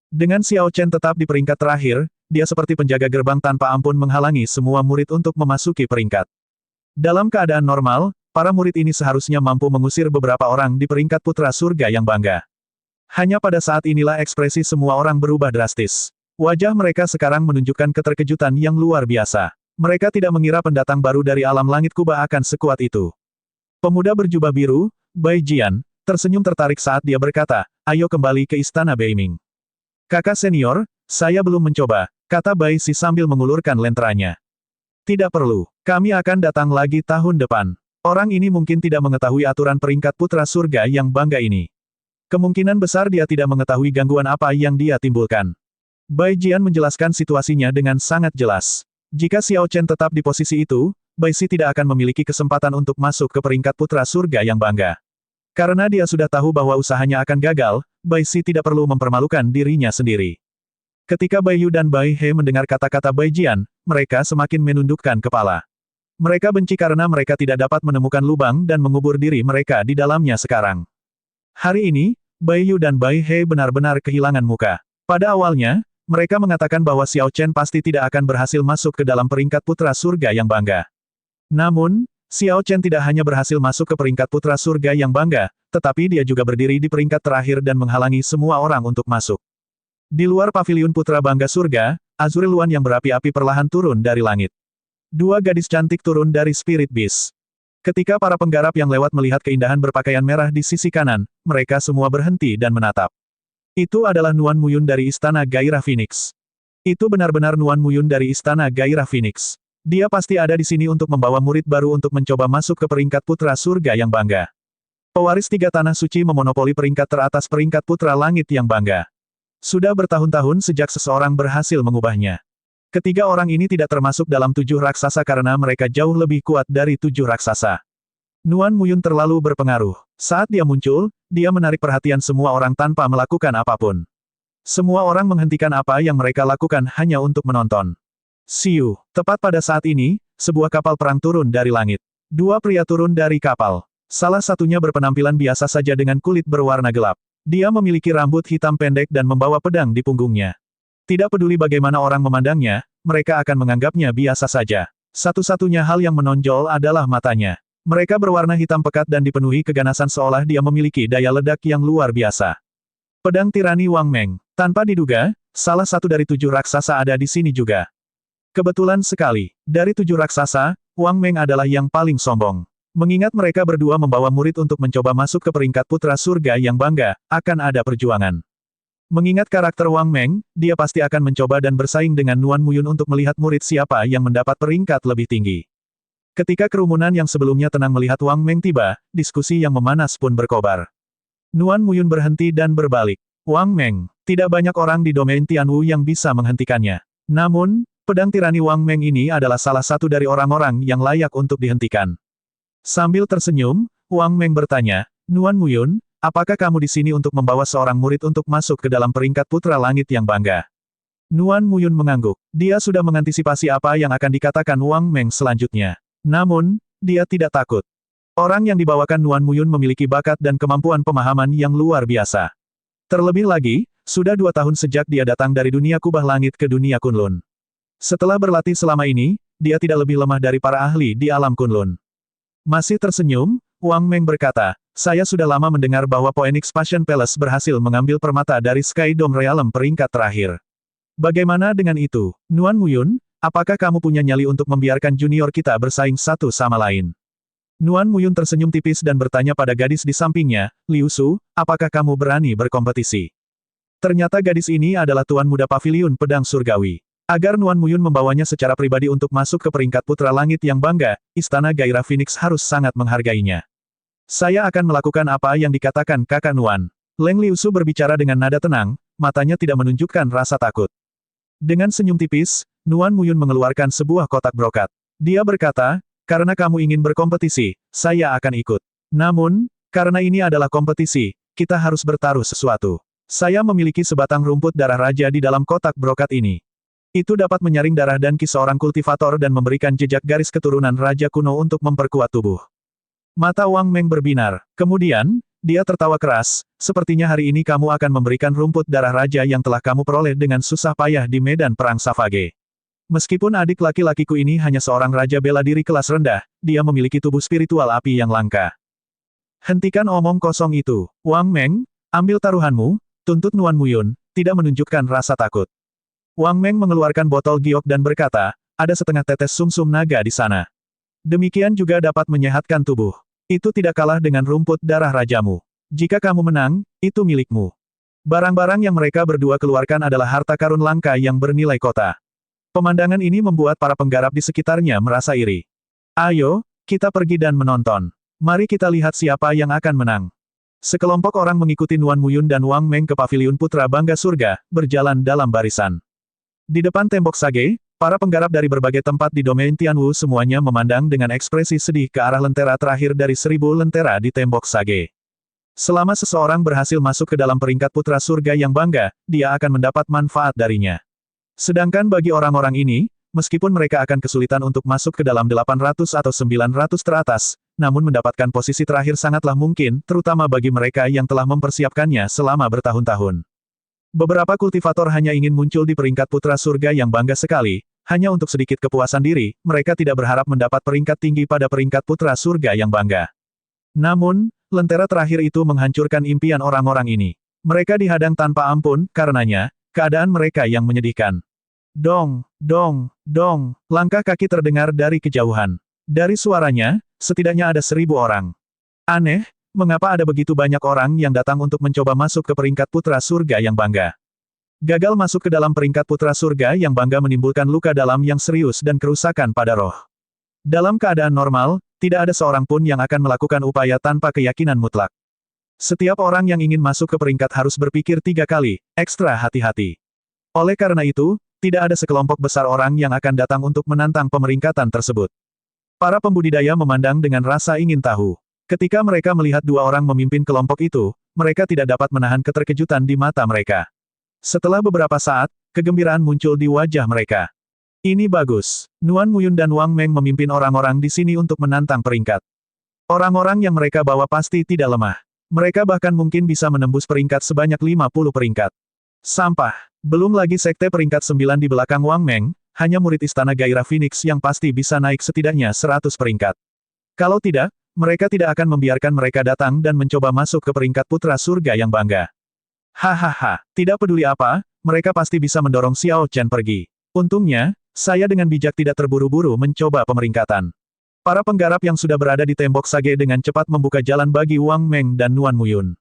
Dengan Xiao Chen tetap di peringkat terakhir, dia seperti penjaga gerbang tanpa ampun menghalangi semua murid untuk memasuki peringkat. Dalam keadaan normal, para murid ini seharusnya mampu mengusir beberapa orang di peringkat putra surga yang bangga. Hanya pada saat inilah ekspresi semua orang berubah drastis. Wajah mereka sekarang menunjukkan keterkejutan yang luar biasa. Mereka tidak mengira pendatang baru dari alam langit kubah akan sekuat itu. Pemuda berjubah biru, Bai Jian, tersenyum tertarik saat dia berkata, ayo kembali ke istana Beiming. Kakak senior, saya belum mencoba, kata Bai Si sambil mengulurkan lenteranya. Tidak perlu, kami akan datang lagi tahun depan. Orang ini mungkin tidak mengetahui aturan peringkat putra surga yang bangga ini. Kemungkinan besar dia tidak mengetahui gangguan apa yang dia timbulkan. Bai Jian menjelaskan situasinya dengan sangat jelas. Jika Xiao Chen tetap di posisi itu, Bai Si tidak akan memiliki kesempatan untuk masuk ke peringkat putra surga yang bangga. Karena dia sudah tahu bahwa usahanya akan gagal, Bai Si tidak perlu mempermalukan dirinya sendiri. Ketika Bai Yu dan Bai He mendengar kata-kata Bai Jian, mereka semakin menundukkan kepala. Mereka benci karena mereka tidak dapat menemukan lubang dan mengubur diri mereka di dalamnya sekarang. Hari ini, Bai Yu dan Bai He benar-benar kehilangan muka. Pada awalnya, mereka mengatakan bahwa Xiao Chen pasti tidak akan berhasil masuk ke dalam peringkat putra surga yang bangga. Namun, Xiao Chen tidak hanya berhasil masuk ke peringkat putra surga yang bangga, tetapi dia juga berdiri di peringkat terakhir dan menghalangi semua orang untuk masuk. Di luar paviliun putra bangga surga, Azuril Luan yang berapi-api perlahan turun dari langit. Dua gadis cantik turun dari Spirit Beast. Ketika para penggarap yang lewat melihat keindahan berpakaian merah di sisi kanan, mereka semua berhenti dan menatap. Itu adalah Nuan Muyun dari Istana Gairah Phoenix. Itu benar-benar Nuan Muyun dari Istana Gairah Phoenix. Dia pasti ada di sini untuk membawa murid baru untuk mencoba masuk ke peringkat putra surga yang bangga. Pewaris tiga tanah suci memonopoli peringkat teratas peringkat putra langit yang bangga. Sudah bertahun-tahun sejak seseorang berhasil mengubahnya. Ketiga orang ini tidak termasuk dalam 7 raksasa karena mereka jauh lebih kuat dari 7 raksasa. Nuan Muyun terlalu berpengaruh. Saat dia muncul, dia menarik perhatian semua orang tanpa melakukan apapun. Semua orang menghentikan apa yang mereka lakukan hanya untuk menonton. Siu, tepat pada saat ini, sebuah kapal perang turun dari langit. Dua pria turun dari kapal. Salah satunya berpenampilan biasa saja dengan kulit berwarna gelap. Dia memiliki rambut hitam pendek dan membawa pedang di punggungnya. Tidak peduli bagaimana orang memandangnya, mereka akan menganggapnya biasa saja. Satu-satunya hal yang menonjol adalah matanya. Mereka berwarna hitam pekat dan dipenuhi keganasan seolah dia memiliki daya ledak yang luar biasa. Pedang tirani Wang Meng. Tanpa diduga, salah satu dari 7 raksasa ada di sini juga. Kebetulan sekali, dari 7 raksasa, Wang Meng adalah yang paling sombong. Mengingat mereka berdua membawa murid untuk mencoba masuk ke peringkat putra surga yang bangga, akan ada perjuangan. Mengingat karakter Wang Meng, dia pasti akan mencoba dan bersaing dengan Nuan Muyun untuk melihat murid siapa yang mendapat peringkat lebih tinggi. Ketika kerumunan yang sebelumnya tenang melihat Wang Meng tiba, diskusi yang memanas pun berkobar. Nuan Muyun berhenti dan berbalik. Wang Meng, tidak banyak orang di domain Tianwu yang bisa menghentikannya. Namun, pedang tirani Wang Meng ini adalah salah satu dari orang-orang yang layak untuk dihentikan. Sambil tersenyum, Wang Meng bertanya, Nuan Muyun, apakah kamu di sini untuk membawa seorang murid untuk masuk ke dalam peringkat putra langit yang bangga? Nuan Muyun mengangguk. Dia sudah mengantisipasi apa yang akan dikatakan Wang Meng selanjutnya. Namun, dia tidak takut. Orang yang dibawakan Nuan Muyun memiliki bakat dan kemampuan pemahaman yang luar biasa. Terlebih lagi, sudah 2 tahun sejak dia datang dari dunia kubah langit ke dunia Kunlun. Setelah berlatih selama ini, dia tidak lebih lemah dari para ahli di alam Kunlun. Masih tersenyum, Wang Meng berkata, saya sudah lama mendengar bahwa Phoenix Passion Palace berhasil mengambil permata dari Sky Dome Realm peringkat terakhir. Bagaimana dengan itu, Nuan Muyun? Apakah kamu punya nyali untuk membiarkan junior kita bersaing satu sama lain? Nuan Muyun tersenyum tipis dan bertanya pada gadis di sampingnya, Liu Su, apakah kamu berani berkompetisi? Ternyata gadis ini adalah tuan muda paviliun pedang surgawi. Agar Nuan Muyun membawanya secara pribadi untuk masuk ke peringkat putra langit yang bangga, Istana Gairah Phoenix harus sangat menghargainya. Saya akan melakukan apa yang dikatakan kakak Nuan. Leng Liusu berbicara dengan nada tenang, matanya tidak menunjukkan rasa takut. Dengan senyum tipis, Nuan Muyun mengeluarkan sebuah kotak brokat. Dia berkata, karena kamu ingin berkompetisi, saya akan ikut. Namun, karena ini adalah kompetisi, kita harus bertaruh sesuatu. Saya memiliki sebatang rumput darah raja di dalam kotak brokat ini. Itu dapat menyaring darah dan ki seorang kultivator dan memberikan jejak garis keturunan raja kuno untuk memperkuat tubuh. Mata Wang Meng berbinar. Kemudian, dia tertawa keras, sepertinya hari ini kamu akan memberikan rumput darah raja yang telah kamu peroleh dengan susah payah di medan perang Savage. Meskipun adik laki-lakiku ini hanya seorang raja bela diri kelas rendah, dia memiliki tubuh spiritual api yang langka. Hentikan omong kosong itu, Wang Meng, ambil taruhanmu, tuntut Nuan Muyun, tidak menunjukkan rasa takut. Wang Meng mengeluarkan botol giok dan berkata, ada setengah tetes sumsum naga di sana. Demikian juga dapat menyehatkan tubuh. Itu tidak kalah dengan rumput darah rajamu. Jika kamu menang, itu milikmu. Barang-barang yang mereka berdua keluarkan adalah harta karun langka yang bernilai kota. Pemandangan ini membuat para penggarap di sekitarnya merasa iri. Ayo, kita pergi dan menonton. Mari kita lihat siapa yang akan menang. Sekelompok orang mengikuti Nuan Muyun dan Wang Meng ke Paviliun Putra Bangga Surga, berjalan dalam barisan. Di depan tembok Sage, para penggarap dari berbagai tempat di domain Tianwu semuanya memandang dengan ekspresi sedih ke arah lentera terakhir dari 1000 lentera di tembok Sage. Selama seseorang berhasil masuk ke dalam peringkat Putra Surga yang bangga, dia akan mendapat manfaat darinya. Sedangkan bagi orang-orang ini, meskipun mereka akan kesulitan untuk masuk ke dalam 800 atau 900 teratas, namun mendapatkan posisi terakhir sangatlah mungkin, terutama bagi mereka yang telah mempersiapkannya selama bertahun-tahun. Beberapa kultivator hanya ingin muncul di peringkat Putra Surga yang bangga sekali, hanya untuk sedikit kepuasan diri, mereka tidak berharap mendapat peringkat tinggi pada peringkat Putra Surga yang bangga. Namun, lentera terakhir itu menghancurkan impian orang-orang ini. Mereka dihadang tanpa ampun, karenanya, keadaan mereka yang menyedihkan. Dong, dong, dong, langkah kaki terdengar dari kejauhan. Dari suaranya, setidaknya ada 1000 orang. Aneh, mengapa ada begitu banyak orang yang datang untuk mencoba masuk ke peringkat Putra Surga yang bangga? Gagal masuk ke dalam peringkat Putra Surga yang bangga menimbulkan luka dalam yang serius dan kerusakan pada roh. Dalam keadaan normal, tidak ada seorang pun yang akan melakukan upaya tanpa keyakinan mutlak. Setiap orang yang ingin masuk ke peringkat harus berpikir 3 kali, ekstra hati-hati. Oleh karena itu, tidak ada sekelompok besar orang yang akan datang untuk menantang pemeringkatan tersebut. Para pembudidaya memandang dengan rasa ingin tahu. Ketika mereka melihat 2 orang memimpin kelompok itu, mereka tidak dapat menahan keterkejutan di mata mereka. Setelah beberapa saat, kegembiraan muncul di wajah mereka. Ini bagus. Nuan Muyun dan Wang Meng memimpin orang-orang di sini untuk menantang peringkat. Orang-orang yang mereka bawa pasti tidak lemah. Mereka bahkan mungkin bisa menembus peringkat sebanyak 50 peringkat. Sampah. Belum lagi sekte peringkat 9 di belakang Wang Meng, hanya murid Istana Gairah Phoenix yang pasti bisa naik setidaknya 100 peringkat. Kalau tidak, mereka tidak akan membiarkan mereka datang dan mencoba masuk ke peringkat Putra Surga yang bangga. Hahaha, tidak peduli apa, mereka pasti bisa mendorong Xiao Chen pergi. Untungnya, saya dengan bijak tidak terburu-buru mencoba pemeringkatan. Para penggarap yang sudah berada di tembok Sage dengan cepat membuka jalan bagi Wang Meng dan Nuan Muyun.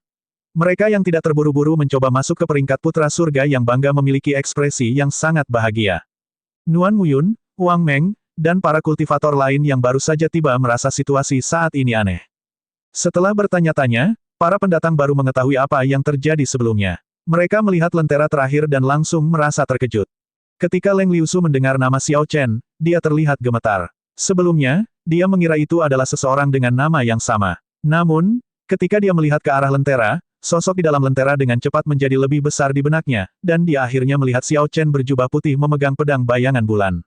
Mereka yang tidak terburu-buru mencoba masuk ke peringkat Putra Surga yang bangga memiliki ekspresi yang sangat bahagia. Nuan Muyun, Wang Meng, dan para kultivator lain yang baru saja tiba merasa situasi saat ini aneh. Setelah bertanya-tanya, para pendatang baru mengetahui apa yang terjadi sebelumnya. Mereka melihat lentera terakhir dan langsung merasa terkejut. Ketika Leng Liusu mendengar nama Xiao Chen, dia terlihat gemetar. Sebelumnya, dia mengira itu adalah seseorang dengan nama yang sama. Namun, ketika dia melihat ke arah lentera, sosok di dalam lentera dengan cepat menjadi lebih besar di benaknya, dan dia akhirnya melihat Xiao Chen berjubah putih memegang pedang bayangan bulan.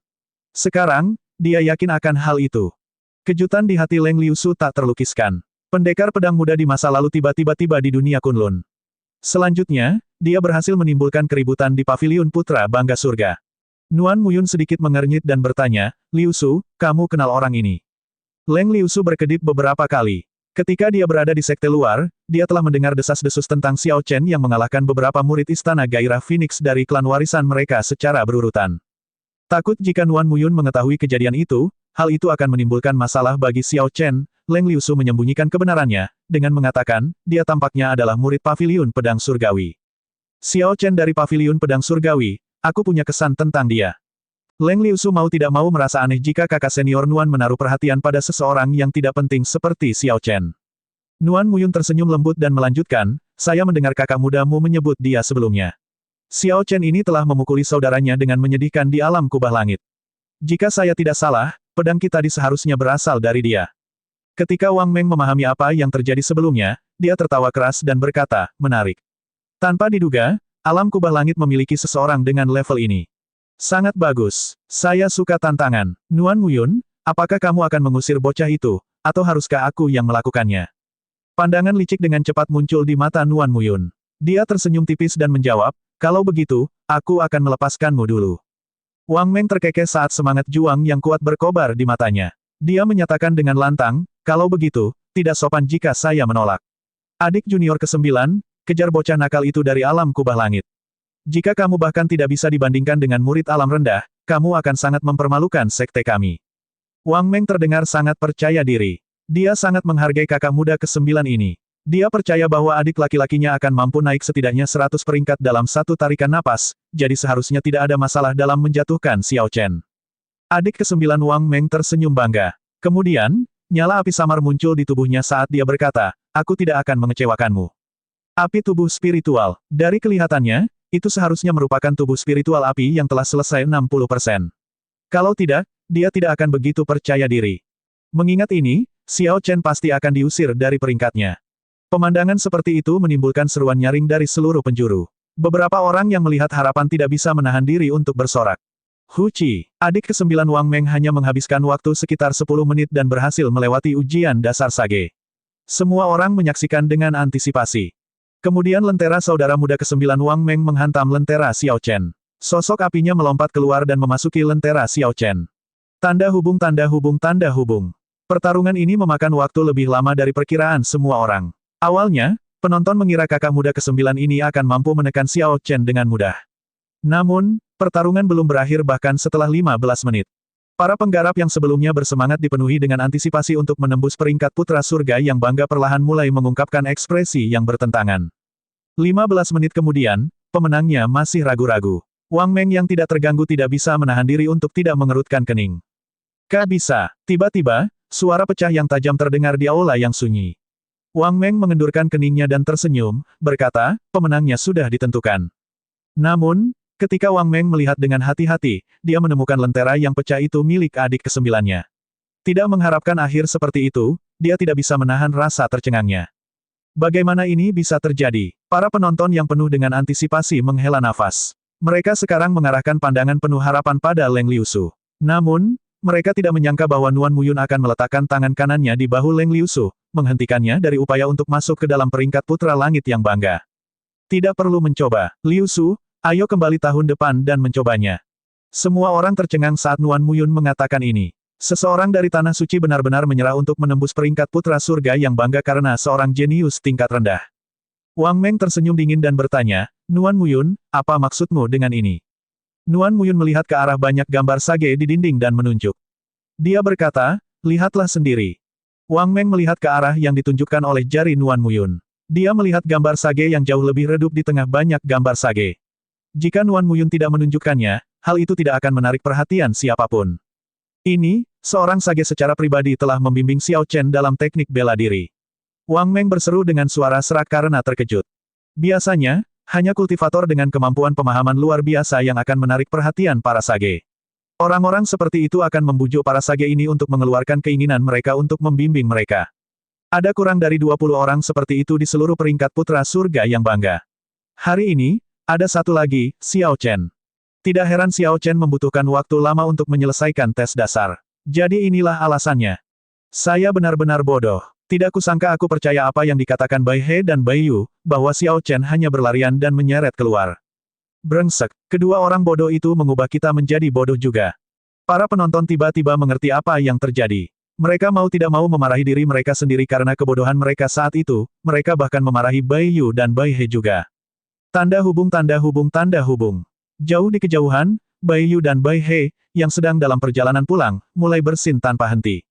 Sekarang, dia yakin akan hal itu. Kejutan di hati Leng Liusu tak terlukiskan. Pendekar pedang muda di masa lalu tiba-tiba tiba di dunia Kunlun. Selanjutnya, dia berhasil menimbulkan keributan di Paviliun Putra Bangga Surga. Nuan Muyun sedikit mengernyit dan bertanya, Liusu, kamu kenal orang ini? Leng Liusu berkedip beberapa kali. Ketika dia berada di sekte luar, dia telah mendengar desas-desus tentang Xiao Chen yang mengalahkan beberapa murid Istana Gairah Phoenix dari klan warisan mereka secara berurutan. Takut jika Nuan Muyun mengetahui kejadian itu, hal itu akan menimbulkan masalah bagi Xiao Chen, Leng Liusu menyembunyikan kebenarannya, dengan mengatakan, dia tampaknya adalah murid Paviliun Pedang Surgawi. Xiao Chen dari Paviliun Pedang Surgawi, aku punya kesan tentang dia. Leng Liusu mau tidak mau merasa aneh jika kakak senior Nuan menaruh perhatian pada seseorang yang tidak penting seperti Xiao Chen. Nuan Muyun tersenyum lembut dan melanjutkan, saya mendengar kakak mudamu menyebut dia sebelumnya. Xiao Chen ini telah memukuli saudaranya dengan menyedihkan di alam kubah langit. Jika saya tidak salah, pedang kita seharusnya berasal dari dia. Ketika Wang Meng memahami apa yang terjadi sebelumnya, dia tertawa keras dan berkata, menarik. Tanpa diduga, alam kubah langit memiliki seseorang dengan level ini. Sangat bagus. Saya suka tantangan. Nuan Muyun, apakah kamu akan mengusir bocah itu, atau haruskah aku yang melakukannya? Pandangan licik dengan cepat muncul di mata Nuan Muyun. Dia tersenyum tipis dan menjawab, kalau begitu, aku akan melepaskanmu dulu. Wang Meng terkekeh saat semangat juang yang kuat berkobar di matanya. Dia menyatakan dengan lantang, kalau begitu, tidak sopan jika saya menolak. Adik junior ke-9, kejar bocah nakal itu dari alam kubah langit. Jika kamu bahkan tidak bisa dibandingkan dengan murid alam rendah, kamu akan sangat mempermalukan sekte kami. Wang Meng terdengar sangat percaya diri. Dia sangat menghargai kakak muda ke-9 ini. Dia percaya bahwa adik laki-lakinya akan mampu naik setidaknya 100 peringkat dalam satu tarikan napas, jadi seharusnya tidak ada masalah dalam menjatuhkan Xiao Chen. Adik ke-9 Wang Meng tersenyum bangga. Kemudian, nyala api samar muncul di tubuhnya saat dia berkata, aku tidak akan mengecewakanmu. Api tubuh spiritual. Dari kelihatannya, itu seharusnya merupakan tubuh spiritual api yang telah selesai 60%. Kalau tidak, dia tidak akan begitu percaya diri. Mengingat ini, Xiao Chen pasti akan diusir dari peringkatnya. Pemandangan seperti itu menimbulkan seruan nyaring dari seluruh penjuru. Beberapa orang yang melihat harapan tidak bisa menahan diri untuk bersorak. Hu Qi, adik ke-9 Wang Meng hanya menghabiskan waktu sekitar 10 menit dan berhasil melewati ujian dasar Sage. Semua orang menyaksikan dengan antisipasi. Kemudian lentera saudara muda ke-9 Wang Meng menghantam lentera Xiao Chen. Sosok apinya melompat keluar dan memasuki lentera Xiao Chen. Tanda hubung tanda hubung tanda hubung. Pertarungan ini memakan waktu lebih lama dari perkiraan semua orang. Awalnya, penonton mengira kakak muda ke-9 ini akan mampu menekan Xiao Chen dengan mudah. Namun, pertarungan belum berakhir bahkan setelah 15 menit. Para penggarap yang sebelumnya bersemangat dipenuhi dengan antisipasi untuk menembus peringkat putra surga yang bangga perlahan mulai mengungkapkan ekspresi yang bertentangan. 15 menit kemudian, pemenangnya masih ragu-ragu. Wang Meng yang tidak terganggu tidak bisa menahan diri untuk tidak mengerutkan kening. Kak bisa. Tiba-tiba, suara pecah yang tajam terdengar di aula yang sunyi. Wang Meng mengendurkan keningnya dan tersenyum, berkata, pemenangnya sudah ditentukan. Namun, ketika Wang Meng melihat dengan hati-hati, dia menemukan lentera yang pecah itu milik adik ke-9-nya. Tidak mengharapkan akhir seperti itu, dia tidak bisa menahan rasa tercengangnya. Bagaimana ini bisa terjadi? Para penonton yang penuh dengan antisipasi menghela nafas. Mereka sekarang mengarahkan pandangan penuh harapan pada Leng Liusu. Namun, mereka tidak menyangka bahwa Nuan Muyun akan meletakkan tangan kanannya di bahu Leng Liusu, menghentikannya dari upaya untuk masuk ke dalam peringkat putra langit yang bangga. Tidak perlu mencoba, Liusu, ayo kembali tahun depan dan mencobanya. Semua orang tercengang saat Nuan Muyun mengatakan ini. Seseorang dari Tanah Suci benar-benar menyerah untuk menembus peringkat putra surga yang bangga karena seorang jenius tingkat rendah. Wang Meng tersenyum dingin dan bertanya, Nuan Muyun, apa maksudmu dengan ini? Nuan Muyun melihat ke arah banyak gambar sage di dinding dan menunjuk. Dia berkata, lihatlah sendiri. Wang Meng melihat ke arah yang ditunjukkan oleh jari Nuan Muyun. Dia melihat gambar sage yang jauh lebih redup di tengah banyak gambar sage. Jika Nuan Muyun tidak menunjukkannya, hal itu tidak akan menarik perhatian siapapun. Ini, seorang sage secara pribadi telah membimbing Xiao Chen dalam teknik bela diri. Wang Meng berseru dengan suara serak karena terkejut. Biasanya, hanya kultivator dengan kemampuan pemahaman luar biasa yang akan menarik perhatian para sage. Orang-orang seperti itu akan membujuk para sage ini untuk mengeluarkan keinginan mereka untuk membimbing mereka. Ada kurang dari 20 orang seperti itu di seluruh peringkat putra surga yang bangga. Hari ini, ada satu lagi, Xiao Chen. Tidak heran Xiao Chen membutuhkan waktu lama untuk menyelesaikan tes dasar. Jadi inilah alasannya. Saya benar-benar bodoh. Tidak kusangka aku percaya apa yang dikatakan Bai He dan Bai Yu, bahwa Xiao Chen hanya berlarian dan menyeret keluar. Brengsek, kedua orang bodoh itu mengubah kita menjadi bodoh juga. Para penonton tiba-tiba mengerti apa yang terjadi. Mereka mau tidak mau memarahi diri mereka sendiri karena kebodohan mereka saat itu, mereka bahkan memarahi Bai Yu dan Bai He juga. Tanda hubung tanda hubung tanda hubung. Jauh di kejauhan, Bai Yu dan Bai He, yang sedang dalam perjalanan pulang, mulai bersin tanpa henti.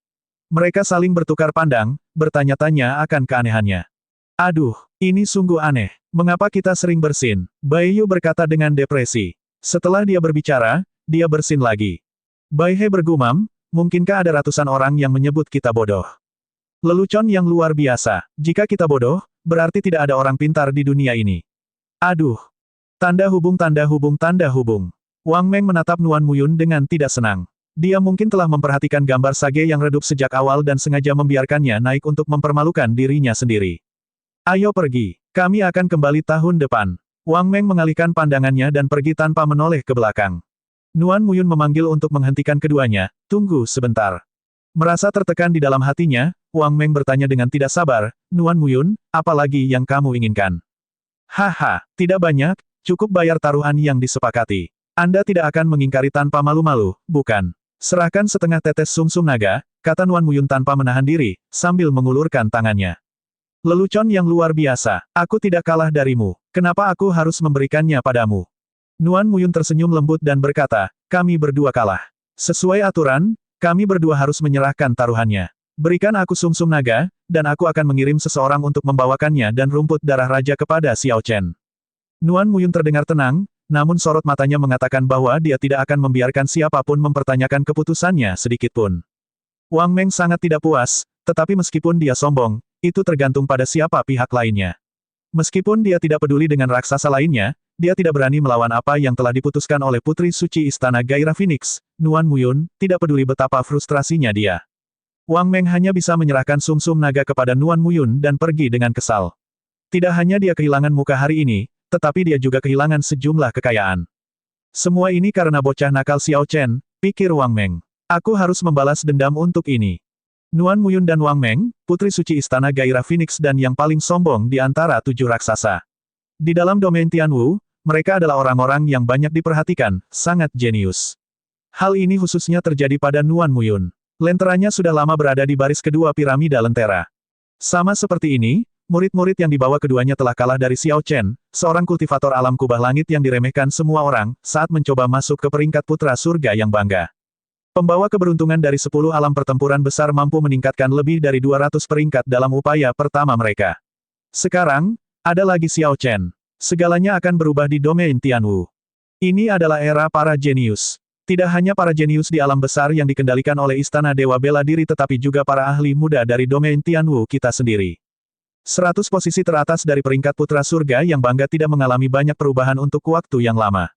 Mereka saling bertukar pandang, bertanya-tanya akan keanehannya. Aduh, ini sungguh aneh. Mengapa kita sering bersin? Bai Yu berkata dengan depresi. Setelah dia berbicara, dia bersin lagi. Bai He bergumam, mungkinkah ada ratusan orang yang menyebut kita bodoh? Lelucon yang luar biasa. Jika kita bodoh, berarti tidak ada orang pintar di dunia ini. Aduh. Tanda hubung tanda hubung tanda hubung. Wang Meng menatap Nuan Muyun dengan tidak senang. Dia mungkin telah memperhatikan gambar sage yang redup sejak awal dan sengaja membiarkannya naik untuk mempermalukan dirinya sendiri. Ayo pergi. Kami akan kembali tahun depan. Wang Meng mengalihkan pandangannya dan pergi tanpa menoleh ke belakang. Nuan Muyun memanggil untuk menghentikan keduanya, tunggu sebentar. Merasa tertekan di dalam hatinya, Wang Meng bertanya dengan tidak sabar, Nuan Muyun, apa lagi yang kamu inginkan? Haha, tidak banyak, cukup bayar taruhan yang disepakati. Anda tidak akan mengingkari tanpa malu-malu, bukan? Serahkan setengah tetes sumsum naga, kata Nuan Muyun tanpa menahan diri, sambil mengulurkan tangannya. Lelucon yang luar biasa, aku tidak kalah darimu, kenapa aku harus memberikannya padamu? Nuan Muyun tersenyum lembut dan berkata, kami berdua kalah. Sesuai aturan, kami berdua harus menyerahkan taruhannya. Berikan aku sumsum naga, dan aku akan mengirim seseorang untuk membawakannya dan rumput darah raja kepada Xiao Chen. Nuan Muyun terdengar tenang, namun sorot matanya mengatakan bahwa dia tidak akan membiarkan siapapun mempertanyakan keputusannya sedikitpun. Wang Meng sangat tidak puas, tetapi meskipun dia sombong, itu tergantung pada siapa pihak lainnya. Meskipun dia tidak peduli dengan raksasa lainnya, dia tidak berani melawan apa yang telah diputuskan oleh Putri Suci Istana Gairah Phoenix, Nuan Muyun, tidak peduli betapa frustrasinya dia. Wang Meng hanya bisa menyerahkan sumsum naga kepada Nuan Muyun dan pergi dengan kesal. Tidak hanya dia kehilangan muka hari ini, tetapi dia juga kehilangan sejumlah kekayaan. Semua ini karena bocah nakal Xiao Chen, pikir Wang Meng. Aku harus membalas dendam untuk ini. Nuan Muyun dan Wang Meng, Putri Suci Istana Gairah Phoenix dan yang paling sombong di antara 7 raksasa. Di dalam domain Tianwu, mereka adalah orang-orang yang banyak diperhatikan, sangat jenius. Hal ini khususnya terjadi pada Nuan Muyun. Lenteranya sudah lama berada di baris kedua piramida lentera. Sama seperti ini, murid-murid yang dibawa keduanya telah kalah dari Xiao Chen, seorang kultivator alam kubah langit yang diremehkan semua orang, saat mencoba masuk ke peringkat putra surga yang bangga. Pembawa keberuntungan dari 10 alam pertempuran besar mampu meningkatkan lebih dari 200 peringkat dalam upaya pertama mereka. Sekarang, ada lagi Xiao Chen. Segalanya akan berubah di domain Tianwu. Ini adalah era para jenius. Tidak hanya para jenius di alam besar yang dikendalikan oleh Istana Dewa Bela Diri tetapi juga para ahli muda dari domain Tianwu kita sendiri. 100 posisi teratas dari peringkat putra surga yang bangga tidak mengalami banyak perubahan untuk waktu yang lama.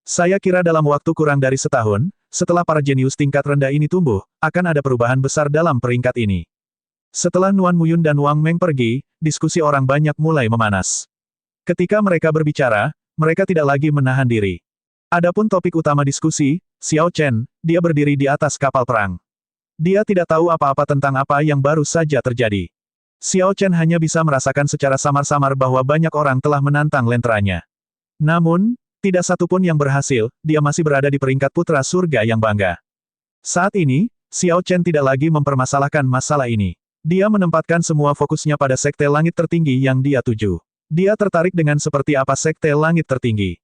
Saya kira dalam waktu kurang dari setahun, setelah para jenius tingkat rendah ini tumbuh, akan ada perubahan besar dalam peringkat ini. Setelah Nuan Muyun dan Wang Meng pergi, diskusi orang banyak mulai memanas. Ketika mereka berbicara, mereka tidak lagi menahan diri. Adapun topik utama diskusi, Xiao Chen, dia berdiri di atas kapal perang. Dia tidak tahu apa-apa tentang apa yang baru saja terjadi. Xiao Chen hanya bisa merasakan secara samar-samar bahwa banyak orang telah menantang lenteranya. Namun, tidak satupun yang berhasil, dia masih berada di peringkat putra surga yang bangga. Saat ini, Xiao Chen tidak lagi mempermasalahkan masalah ini. Dia menempatkan semua fokusnya pada sekte langit tertinggi yang dia tuju. Dia tertarik dengan seperti apa sekte langit tertinggi.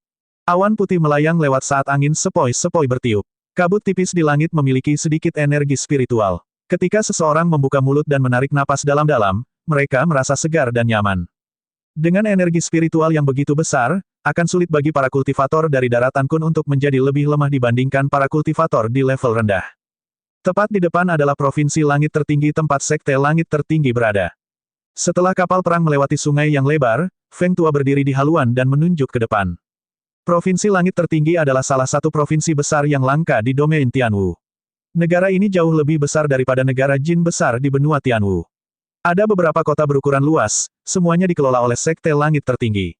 Awan putih melayang lewat saat angin sepoi-sepoi bertiup. Kabut tipis di langit memiliki sedikit energi spiritual. Ketika seseorang membuka mulut dan menarik napas dalam-dalam, mereka merasa segar dan nyaman. Dengan energi spiritual yang begitu besar, akan sulit bagi para kultivator dari daratan Kun untuk menjadi lebih lemah dibandingkan para kultivator di level rendah. Tepat di depan adalah provinsi langit tertinggi tempat sekte langit tertinggi berada. Setelah kapal perang melewati sungai yang lebar, Feng Tua berdiri di haluan dan menunjuk ke depan. Provinsi langit tertinggi adalah salah satu provinsi besar yang langka di domain Tianwu. Negara ini jauh lebih besar daripada negara jin besar di benua Tianwu. Ada beberapa kota berukuran luas, semuanya dikelola oleh sekte langit tertinggi.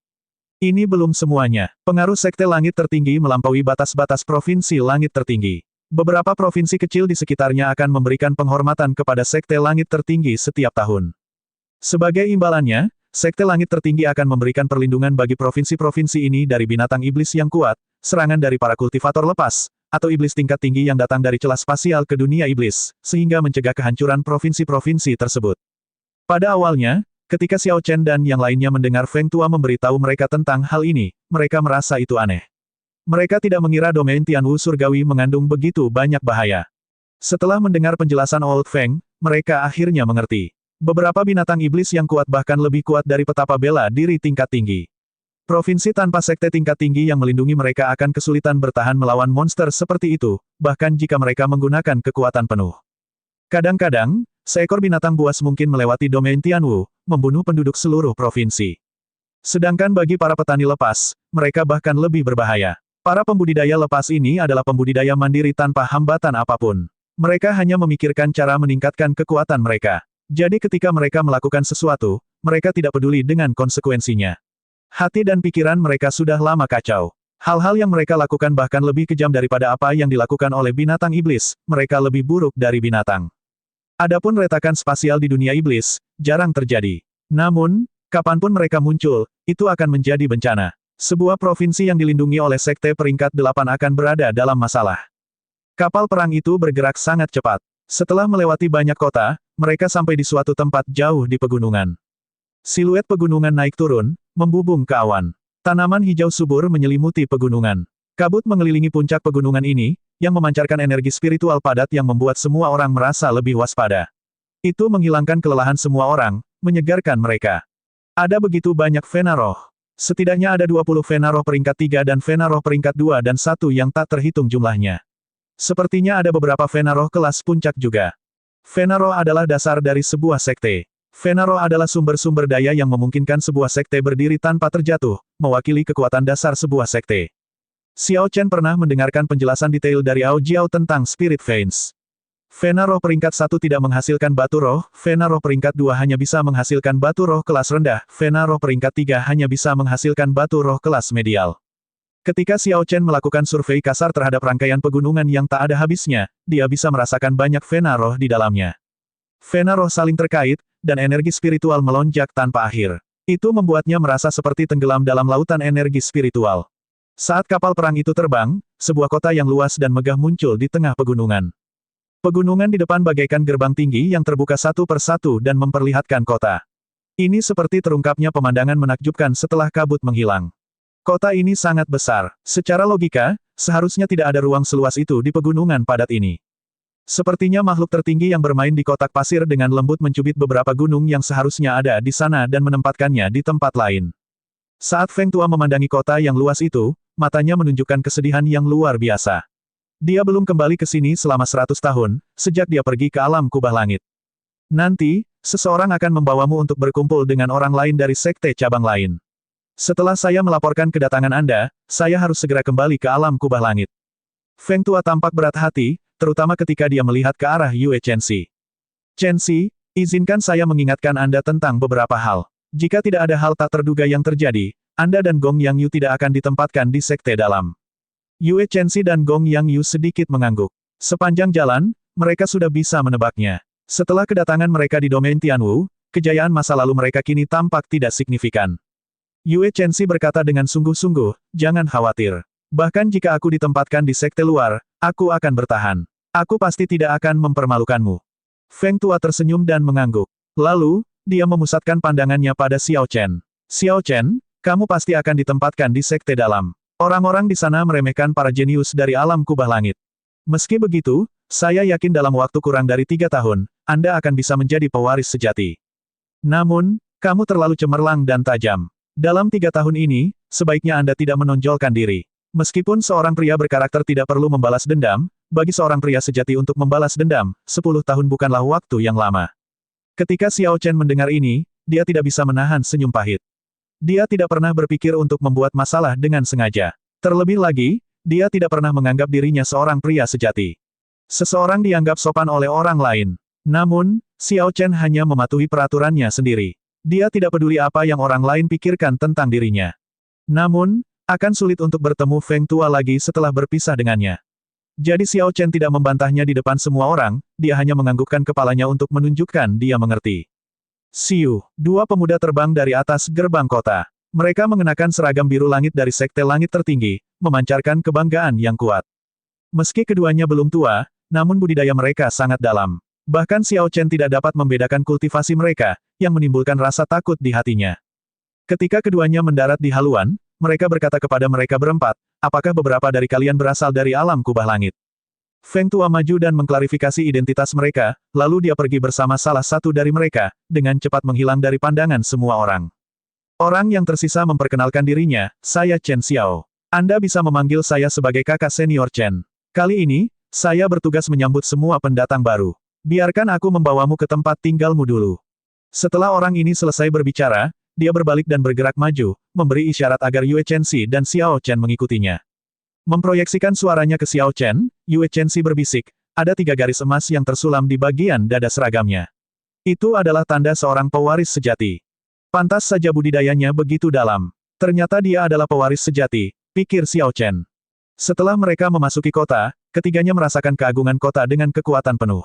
Ini belum semuanya. Pengaruh sekte langit tertinggi melampaui batas-batas provinsi langit tertinggi. Beberapa provinsi kecil di sekitarnya akan memberikan penghormatan kepada sekte langit tertinggi setiap tahun. Sebagai imbalannya, sekte langit tertinggi akan memberikan perlindungan bagi provinsi-provinsi ini dari binatang iblis yang kuat, serangan dari para kultivator lepas, atau iblis tingkat tinggi yang datang dari celah spasial ke dunia iblis, sehingga mencegah kehancuran provinsi-provinsi tersebut. Pada awalnya, ketika Xiao Chen dan yang lainnya mendengar Feng Tua memberitahu mereka tentang hal ini, mereka merasa itu aneh. Mereka tidak mengira domain Tianwu surgawi mengandung begitu banyak bahaya. Setelah mendengar penjelasan Old Feng, mereka akhirnya mengerti. Beberapa binatang iblis yang kuat bahkan lebih kuat dari petapa bela diri tingkat tinggi. Provinsi tanpa sekte tingkat tinggi yang melindungi mereka akan kesulitan bertahan melawan monster seperti itu, bahkan jika mereka menggunakan kekuatan penuh. Kadang-kadang, seekor binatang buas mungkin melewati domain Tianwu, membunuh penduduk seluruh provinsi. Sedangkan bagi para petani lepas, mereka bahkan lebih berbahaya. Para pembudidaya lepas ini adalah pembudidaya mandiri tanpa hambatan apapun. Mereka hanya memikirkan cara meningkatkan kekuatan mereka. Jadi ketika mereka melakukan sesuatu, mereka tidak peduli dengan konsekuensinya. Hati dan pikiran mereka sudah lama kacau. Hal-hal yang mereka lakukan bahkan lebih kejam daripada apa yang dilakukan oleh binatang iblis, mereka lebih buruk dari binatang. Adapun retakan spasial di dunia iblis, jarang terjadi. Namun, kapanpun mereka muncul, itu akan menjadi bencana. Sebuah provinsi yang dilindungi oleh sekte peringkat 8 akan berada dalam masalah. Kapal perang itu bergerak sangat cepat. Setelah melewati banyak kota, mereka sampai di suatu tempat jauh di pegunungan. Siluet pegunungan naik turun, membubung ke awan. Tanaman hijau subur menyelimuti pegunungan. Kabut mengelilingi puncak pegunungan ini, yang memancarkan energi spiritual padat yang membuat semua orang merasa lebih waspada. Itu menghilangkan kelelahan semua orang, menyegarkan mereka. Ada begitu banyak Vena Roh. Setidaknya ada 20 Vena Roh peringkat 3 dan Vena Roh peringkat 2 dan 1 yang tak terhitung jumlahnya. Sepertinya ada beberapa Vena Roh kelas puncak juga. Vena Roh adalah dasar dari sebuah sekte. Vena Roh adalah sumber-sumber daya yang memungkinkan sebuah sekte berdiri tanpa terjatuh, mewakili kekuatan dasar sebuah sekte. Xiao Chen pernah mendengarkan penjelasan detail dari Ao Jiao tentang Spirit Veins. Vena Roh peringkat 1 tidak menghasilkan batu roh, Vena Roh peringkat 2 hanya bisa menghasilkan batu roh kelas rendah, Vena Roh peringkat 3 hanya bisa menghasilkan batu roh kelas medial. Ketika Xiao Chen melakukan survei kasar terhadap rangkaian pegunungan yang tak ada habisnya, dia bisa merasakan banyak Vena Roh di dalamnya. Vena Roh saling terkait, dan energi spiritual melonjak tanpa akhir. Itu membuatnya merasa seperti tenggelam dalam lautan energi spiritual. Saat kapal perang itu terbang, sebuah kota yang luas dan megah muncul di tengah pegunungan. Pegunungan di depan bagaikan gerbang tinggi yang terbuka satu persatu dan memperlihatkan kota. Ini seperti terungkapnya pemandangan menakjubkan setelah kabut menghilang. Kota ini sangat besar. Secara logika, seharusnya tidak ada ruang seluas itu di pegunungan padat ini. Sepertinya makhluk tertinggi yang bermain di kotak pasir dengan lembut mencubit beberapa gunung yang seharusnya ada di sana dan menempatkannya di tempat lain. Saat Feng Tua memandangi kota yang luas itu, matanya menunjukkan kesedihan yang luar biasa. Dia belum kembali ke sini selama 100 tahun, sejak dia pergi ke alam kubah langit. Nanti, seseorang akan membawamu untuk berkumpul dengan orang lain dari sekte cabang lain. Setelah saya melaporkan kedatangan Anda, saya harus segera kembali ke alam kubah langit. Feng Tua tampak berat hati, terutama ketika dia melihat ke arah Yue Chenxi. Chenxi, izinkan saya mengingatkan Anda tentang beberapa hal. Jika tidak ada hal tak terduga yang terjadi, Anda dan Gong Yang Yu tidak akan ditempatkan di sekte dalam. Yue Chenxi dan Gong Yang Yu sedikit mengangguk. Sepanjang jalan, mereka sudah bisa menebaknya. Setelah kedatangan mereka di domain Tianwu, kejayaan masa lalu mereka kini tampak tidak signifikan. Yue Chenxi berkata dengan sungguh-sungguh, jangan khawatir. Bahkan jika aku ditempatkan di sekte luar, aku akan bertahan. Aku pasti tidak akan mempermalukanmu. Feng Tua tersenyum dan mengangguk. Lalu, dia memusatkan pandangannya pada Xiao Chen. Xiao Chen, kamu pasti akan ditempatkan di sekte dalam. Orang-orang di sana meremehkan para jenius dari alam kubah langit. Meski begitu, saya yakin dalam waktu kurang dari 3 tahun, Anda akan bisa menjadi pewaris sejati. Namun, kamu terlalu cemerlang dan tajam. Dalam 3 tahun ini, sebaiknya Anda tidak menonjolkan diri. Meskipun seorang pria berkarakter tidak perlu membalas dendam, bagi seorang pria sejati untuk membalas dendam, 10 tahun bukanlah waktu yang lama. Ketika Xiao Chen mendengar ini, dia tidak bisa menahan senyum pahit. Dia tidak pernah berpikir untuk membuat masalah dengan sengaja. Terlebih lagi, dia tidak pernah menganggap dirinya seorang pria sejati. Seseorang dianggap sopan oleh orang lain. Namun, Xiao Chen hanya mematuhi peraturannya sendiri. Dia tidak peduli apa yang orang lain pikirkan tentang dirinya. Namun, akan sulit untuk bertemu Feng Tua lagi setelah berpisah dengannya. Jadi Xiao Chen tidak membantahnya di depan semua orang, dia hanya menganggukkan kepalanya untuk menunjukkan dia mengerti. Siu, 2 pemuda terbang dari atas gerbang kota. Mereka mengenakan seragam biru langit dari sekte langit tertinggi, memancarkan kebanggaan yang kuat. Meski keduanya belum tua, namun budidaya mereka sangat dalam. Bahkan Xiao Chen tidak dapat membedakan kultivasi mereka, yang menimbulkan rasa takut di hatinya. Ketika keduanya mendarat di haluan, mereka berkata kepada mereka berempat, apakah beberapa dari kalian berasal dari alam kubah langit? Feng Tua maju dan mengklarifikasi identitas mereka, lalu dia pergi bersama salah satu dari mereka, dengan cepat menghilang dari pandangan semua orang. Orang yang tersisa memperkenalkan dirinya, saya Chen Xiao. Anda bisa memanggil saya sebagai kakak senior Chen. Kali ini, saya bertugas menyambut semua pendatang baru. Biarkan aku membawamu ke tempat tinggalmu dulu. Setelah orang ini selesai berbicara, dia berbalik dan bergerak maju, memberi isyarat agar Yue Chenxi dan Xiao Chen mengikutinya. Memproyeksikan suaranya ke Xiao Chen, Yue Chenxi berbisik, ada 3 garis emas yang tersulam di bagian dada seragamnya. Itu adalah tanda seorang pewaris sejati. Pantas saja budidayanya begitu dalam. Ternyata dia adalah pewaris sejati, pikir Xiao Chen. Setelah mereka memasuki kota, ketiganya merasakan keagungan kota dengan kekuatan penuh.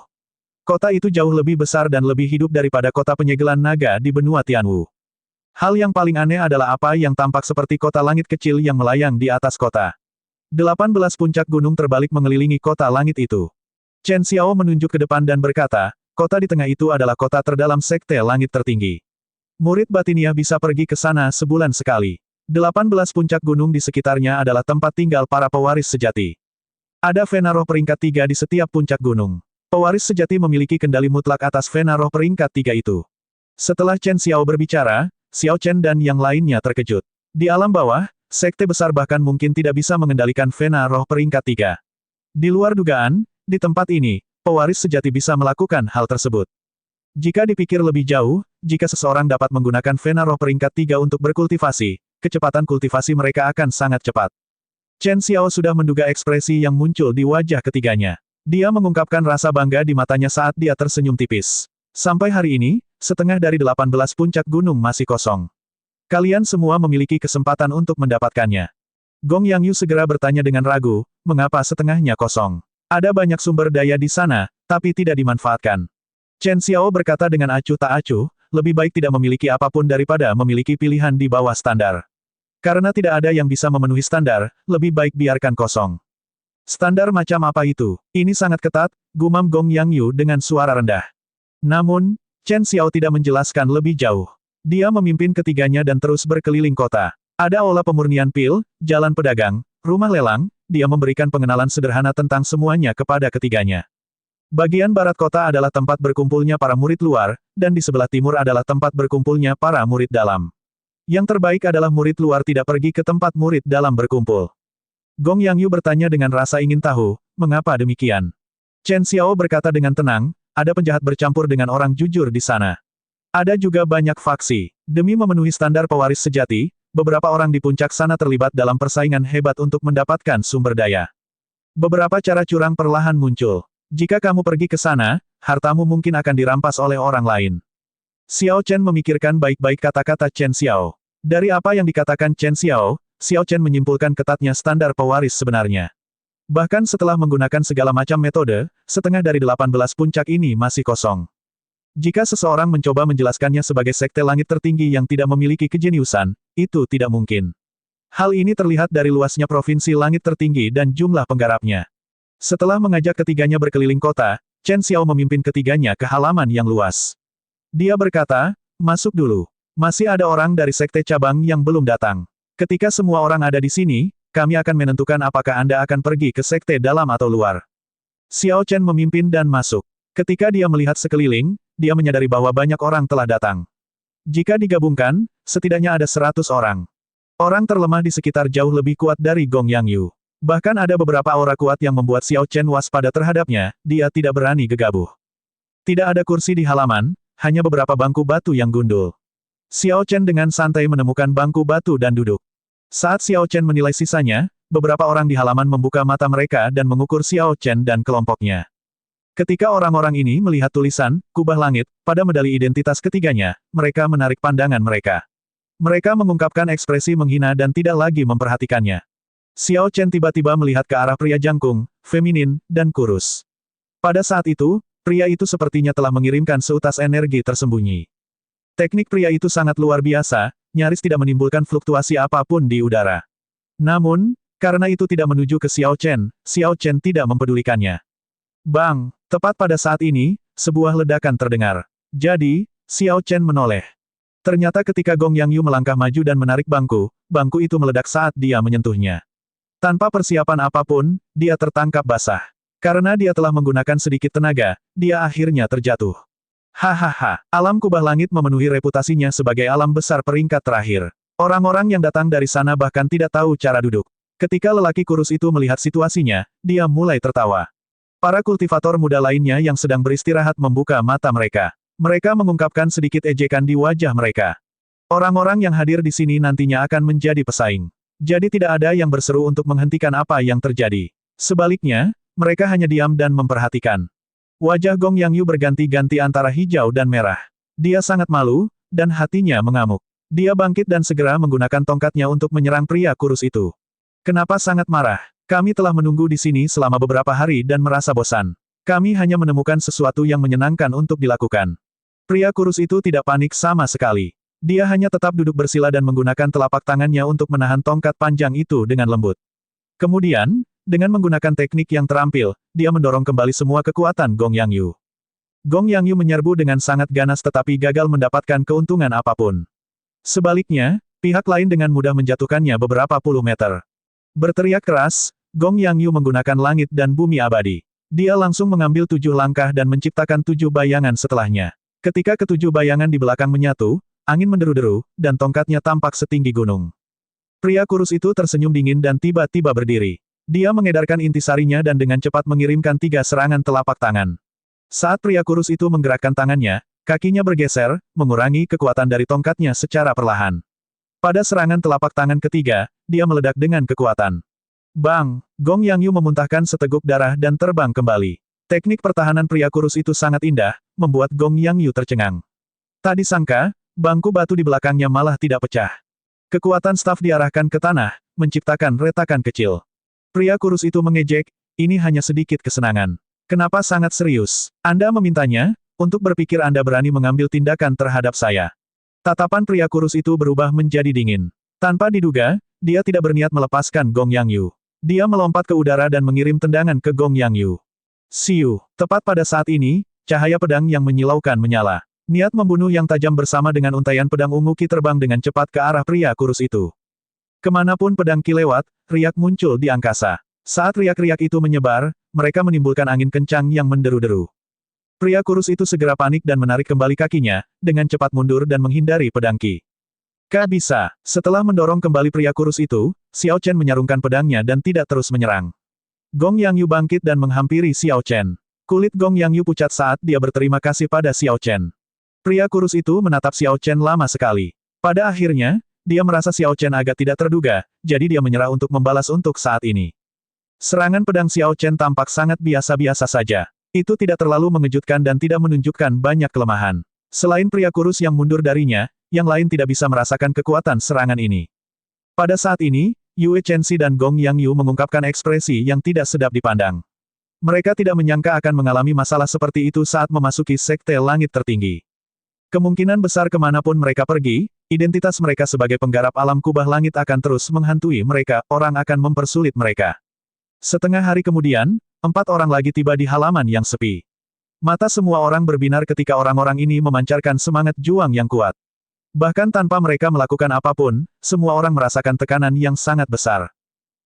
Kota itu jauh lebih besar dan lebih hidup daripada kota penyegelan naga di benua Tianwu. Hal yang paling aneh adalah apa yang tampak seperti kota langit kecil yang melayang di atas kota. 18 puncak gunung terbalik mengelilingi kota langit itu. Chen Xiao menunjuk ke depan dan berkata, kota di tengah itu adalah kota terdalam sekte langit tertinggi. Murid Batinia bisa pergi ke sana sebulan sekali. 18 puncak gunung di sekitarnya adalah tempat tinggal para pewaris sejati. Ada Vena Roh peringkat 3 di setiap puncak gunung. Pewaris sejati memiliki kendali mutlak atas Vena Roh peringkat 3 itu. Setelah Chen Xiao berbicara, Xiao Chen dan yang lainnya terkejut. Di alam bawah, sekte besar bahkan mungkin tidak bisa mengendalikan Vena Roh peringkat 3. Di luar dugaan, di tempat ini, pewaris sejati bisa melakukan hal tersebut. Jika dipikir lebih jauh, jika seseorang dapat menggunakan Vena Roh peringkat 3 untuk berkultivasi, kecepatan kultivasi mereka akan sangat cepat. Chen Xiao sudah menduga ekspresi yang muncul di wajah ketiganya. Dia mengungkapkan rasa bangga di matanya saat dia tersenyum tipis. Sampai hari ini, setengah dari 18 puncak gunung masih kosong. Kalian semua memiliki kesempatan untuk mendapatkannya. Gong Yangyu segera bertanya dengan ragu, mengapa setengahnya kosong? Ada banyak sumber daya di sana, tapi tidak dimanfaatkan. Chen Xiao berkata dengan acuh tak acuh, lebih baik tidak memiliki apapun daripada memiliki pilihan di bawah standar. Karena tidak ada yang bisa memenuhi standar, lebih baik biarkan kosong. Standar macam apa itu? Ini sangat ketat, gumam Gong Yangyu dengan suara rendah. Namun, Chen Xiao tidak menjelaskan lebih jauh. Dia memimpin ketiganya dan terus berkeliling kota. Ada aula pemurnian pil, jalan pedagang, rumah lelang, dia memberikan pengenalan sederhana tentang semuanya kepada ketiganya. Bagian barat kota adalah tempat berkumpulnya para murid luar, dan di sebelah timur adalah tempat berkumpulnya para murid dalam. Yang terbaik adalah murid luar tidak pergi ke tempat murid dalam berkumpul. Gong Yangyu bertanya dengan rasa ingin tahu, mengapa demikian? Chen Xiao berkata dengan tenang, ada penjahat bercampur dengan orang jujur di sana. Ada juga banyak faksi. Demi memenuhi standar pewaris sejati, beberapa orang di puncak sana terlibat dalam persaingan hebat untuk mendapatkan sumber daya. Beberapa cara curang perlahan muncul. Jika kamu pergi ke sana, hartamu mungkin akan dirampas oleh orang lain. Xiao Chen memikirkan baik-baik kata-kata Chen Xiao. Dari apa yang dikatakan Chen Xiao, Xiao Chen menyimpulkan ketatnya standar pewaris sebenarnya. Bahkan setelah menggunakan segala macam metode, setengah dari 18 puncak ini masih kosong. Jika seseorang mencoba menjelaskannya sebagai sekte langit tertinggi yang tidak memiliki kejeniusan, itu tidak mungkin. Hal ini terlihat dari luasnya provinsi langit tertinggi dan jumlah penggarapnya. Setelah mengajak ketiganya berkeliling kota, Chen Xiao memimpin ketiganya ke halaman yang luas. Dia berkata, masuk dulu. Masih ada orang dari sekte cabang yang belum datang. Ketika semua orang ada di sini, kami akan menentukan apakah Anda akan pergi ke sekte dalam atau luar. Xiao Chen memimpin dan masuk. Ketika dia melihat sekeliling, dia menyadari bahwa banyak orang telah datang. Jika digabungkan, setidaknya ada 100 orang. Orang terlemah di sekitar jauh lebih kuat dari Gong Yangyu. Bahkan ada beberapa aura kuat yang membuat Xiao Chen waspada terhadapnya, dia tidak berani gegabah. Tidak ada kursi di halaman, hanya beberapa bangku batu yang gundul. Xiao Chen dengan santai menemukan bangku batu dan duduk. Saat Xiao Chen menilai sisanya, beberapa orang di halaman membuka mata mereka dan mengukur Xiao Chen dan kelompoknya. Ketika orang-orang ini melihat tulisan, kubah langit, pada medali identitas ketiganya, mereka menarik pandangan mereka. Mereka mengungkapkan ekspresi menghina dan tidak lagi memperhatikannya. Xiao Chen tiba-tiba melihat ke arah pria jangkung, feminin, dan kurus. Pada saat itu, pria itu sepertinya telah mengirimkan seutas energi tersembunyi. Teknik pria itu sangat luar biasa, nyaris tidak menimbulkan fluktuasi apapun di udara. Namun, karena itu tidak menuju ke Xiao Chen tidak mempedulikannya. Bang! Tepat pada saat ini, sebuah ledakan terdengar. Jadi, Xiao Chen menoleh. Ternyata ketika Gong Yangyu melangkah maju dan menarik bangku, bangku itu meledak saat dia menyentuhnya. Tanpa persiapan apapun, dia tertangkap basah. Karena dia telah menggunakan sedikit tenaga, dia akhirnya terjatuh. Hahaha, alam kubah langit memenuhi reputasinya sebagai alam besar peringkat terakhir. Orang-orang yang datang dari sana bahkan tidak tahu cara duduk. Ketika lelaki kurus itu melihat situasinya, dia mulai tertawa. Para kultivator muda lainnya yang sedang beristirahat membuka mata mereka. Mereka mengungkapkan sedikit ejekan di wajah mereka. Orang-orang yang hadir di sini nantinya akan menjadi pesaing. Jadi tidak ada yang berseru untuk menghentikan apa yang terjadi. Sebaliknya, mereka hanya diam dan memperhatikan. Wajah Gong Yangyu berganti-ganti antara hijau dan merah. Dia sangat malu, dan hatinya mengamuk. Dia bangkit dan segera menggunakan tongkatnya untuk menyerang pria kurus itu. Kenapa sangat marah? Kami telah menunggu di sini selama beberapa hari dan merasa bosan. Kami hanya menemukan sesuatu yang menyenangkan untuk dilakukan. Pria kurus itu tidak panik sama sekali. Dia hanya tetap duduk bersila dan menggunakan telapak tangannya untuk menahan tongkat panjang itu dengan lembut. Kemudian, dengan menggunakan teknik yang terampil, dia mendorong kembali semua kekuatan Gong Yangyu. Gong Yangyu menyerbu dengan sangat ganas tetapi gagal mendapatkan keuntungan apapun. Sebaliknya, pihak lain dengan mudah menjatuhkannya beberapa puluh meter. Berteriak keras, Gong Yangyu menggunakan langit dan bumi abadi. Dia langsung mengambil 7 langkah dan menciptakan 7 bayangan setelahnya. Ketika ketujuh bayangan di belakang menyatu, angin menderu-deru, dan tongkatnya tampak setinggi gunung. Pria kurus itu tersenyum dingin dan tiba-tiba berdiri. Dia mengedarkan intisarinya dan dengan cepat mengirimkan 3 serangan telapak tangan. Saat pria kurus itu menggerakkan tangannya, kakinya bergeser, mengurangi kekuatan dari tongkatnya secara perlahan. Pada serangan telapak tangan ketiga, dia meledak dengan kekuatan. Bang! Gong Yangyu memuntahkan seteguk darah dan terbang kembali. Teknik pertahanan pria kurus itu sangat indah, membuat Gong Yangyu tercengang. Tak disangka, bangku batu di belakangnya malah tidak pecah. Kekuatan staf diarahkan ke tanah, menciptakan retakan kecil. Pria kurus itu mengejek, ini hanya sedikit kesenangan. Kenapa sangat serius? Anda memintanya, untuk berpikir Anda berani mengambil tindakan terhadap saya. Tatapan pria kurus itu berubah menjadi dingin. Tanpa diduga, dia tidak berniat melepaskan Gong Yangyu. Dia melompat ke udara dan mengirim tendangan ke Gong Yangyu. Siu, tepat pada saat ini, cahaya pedang yang menyilaukan menyala. Niat membunuh yang tajam bersama dengan untaian pedang ungu Qi terbang dengan cepat ke arah pria kurus itu. Kemanapun pedang Qi lewat, riak muncul di angkasa. Saat riak-riak itu menyebar, mereka menimbulkan angin kencang yang menderu-deru. Pria kurus itu segera panik dan menarik kembali kakinya, dengan cepat mundur dan menghindari pedang Qi. Kak bisa. Setelah mendorong kembali pria kurus itu, Xiao Chen menyarungkan pedangnya dan tidak terus menyerang. Gong Yangyu bangkit dan menghampiri Xiao Chen. Kulit Gong Yangyu pucat saat dia berterima kasih pada Xiao Chen. Pria kurus itu menatap Xiao Chen lama sekali. Pada akhirnya, dia merasa Xiao Chen agak tidak terduga, jadi dia menyerah untuk membalas untuk saat ini. Serangan pedang Xiao Chen tampak sangat biasa-biasa saja. Itu tidak terlalu mengejutkan dan tidak menunjukkan banyak kelemahan. Selain pria kurus yang mundur darinya, yang lain tidak bisa merasakan kekuatan serangan ini. Pada saat ini, Yue Chenxi dan Gong Yangyu mengungkapkan ekspresi yang tidak sedap dipandang. Mereka tidak menyangka akan mengalami masalah seperti itu saat memasuki sekte langit tertinggi. Kemungkinan besar kemanapun mereka pergi, identitas mereka sebagai penggarap alam kubah langit akan terus menghantui mereka, orang akan mempersulit mereka. Setengah hari kemudian, 4 orang lagi tiba di halaman yang sepi. Mata semua orang berbinar ketika orang-orang ini memancarkan semangat juang yang kuat. Bahkan tanpa mereka melakukan apapun, semua orang merasakan tekanan yang sangat besar.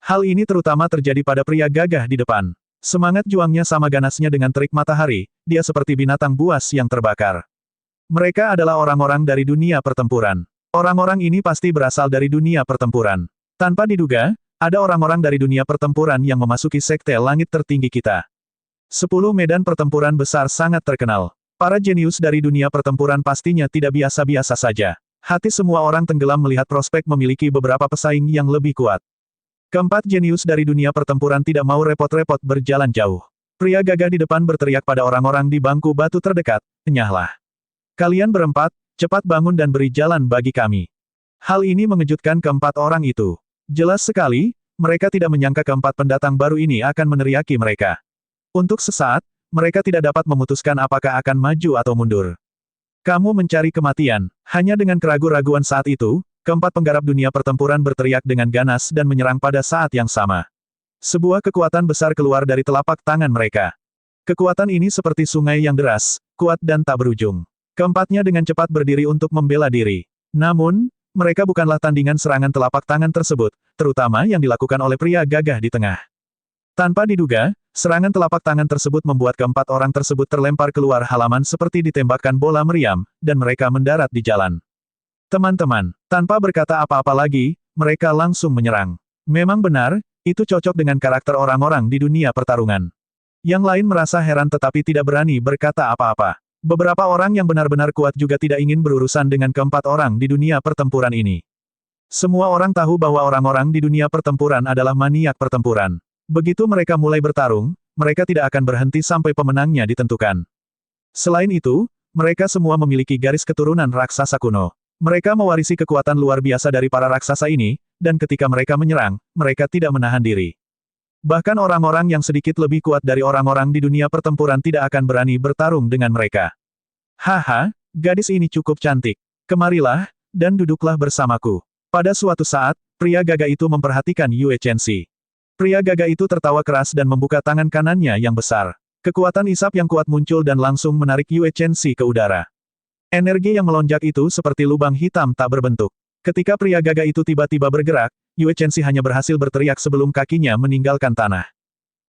Hal ini terutama terjadi pada pria gagah di depan. Semangat juangnya sama ganasnya dengan terik matahari, dia seperti binatang buas yang terbakar. Mereka adalah orang-orang dari dunia pertempuran. Orang-orang ini pasti berasal dari dunia pertempuran. Tanpa diduga, ada orang-orang dari dunia pertempuran yang memasuki sekte langit tertinggi kita. 10 medan pertempuran besar sangat terkenal. Para jenius dari dunia pertempuran pastinya tidak biasa-biasa saja. Hati semua orang tenggelam melihat prospek memiliki beberapa pesaing yang lebih kuat. Keempat jenius dari dunia pertempuran tidak mau repot-repot berjalan jauh. Pria gagah di depan berteriak pada orang-orang di bangku batu terdekat, "Enyahlah. Kalian berempat, cepat bangun dan beri jalan bagi kami." Hal ini mengejutkan keempat orang itu. Jelas sekali, mereka tidak menyangka keempat pendatang baru ini akan meneriaki mereka. Untuk sesaat, mereka tidak dapat memutuskan apakah akan maju atau mundur. Kamu mencari kematian. Hanya dengan keraguan-raguan saat itu, keempat penggarap dunia pertempuran berteriak dengan ganas dan menyerang pada saat yang sama. Sebuah kekuatan besar keluar dari telapak tangan mereka. Kekuatan ini seperti sungai yang deras, kuat dan tak berujung. Keempatnya dengan cepat berdiri untuk membela diri. Namun, mereka bukanlah tandingan serangan telapak tangan tersebut, terutama yang dilakukan oleh pria gagah di tengah. Tanpa diduga, serangan telapak tangan tersebut membuat keempat orang tersebut terlempar keluar halaman seperti ditembakkan bola meriam, dan mereka mendarat di jalan. Teman-teman, tanpa berkata apa-apa lagi, mereka langsung menyerang. Memang benar, itu cocok dengan karakter orang-orang di dunia pertarungan. Yang lain merasa heran tetapi tidak berani berkata apa-apa. Beberapa orang yang benar-benar kuat juga tidak ingin berurusan dengan keempat orang di dunia pertempuran ini. Semua orang tahu bahwa orang-orang di dunia pertempuran adalah maniak pertempuran. Begitu mereka mulai bertarung, mereka tidak akan berhenti sampai pemenangnya ditentukan. Selain itu, mereka semua memiliki garis keturunan raksasa kuno. Mereka mewarisi kekuatan luar biasa dari para raksasa ini, dan ketika mereka menyerang, mereka tidak menahan diri. Bahkan orang-orang yang sedikit lebih kuat dari orang-orang di dunia pertempuran tidak akan berani bertarung dengan mereka. Haha, gadis ini cukup cantik. Kemarilah, dan duduklah bersamaku. Pada suatu saat, pria gagah itu memperhatikan Yue Chenxi. Pria gagah itu tertawa keras dan membuka tangan kanannya yang besar. Kekuatan isap yang kuat muncul dan langsung menarik Yue Chenxi ke udara. Energi yang melonjak itu seperti lubang hitam tak berbentuk. Ketika pria gagah itu tiba-tiba bergerak, Yue Chenxi hanya berhasil berteriak sebelum kakinya meninggalkan tanah.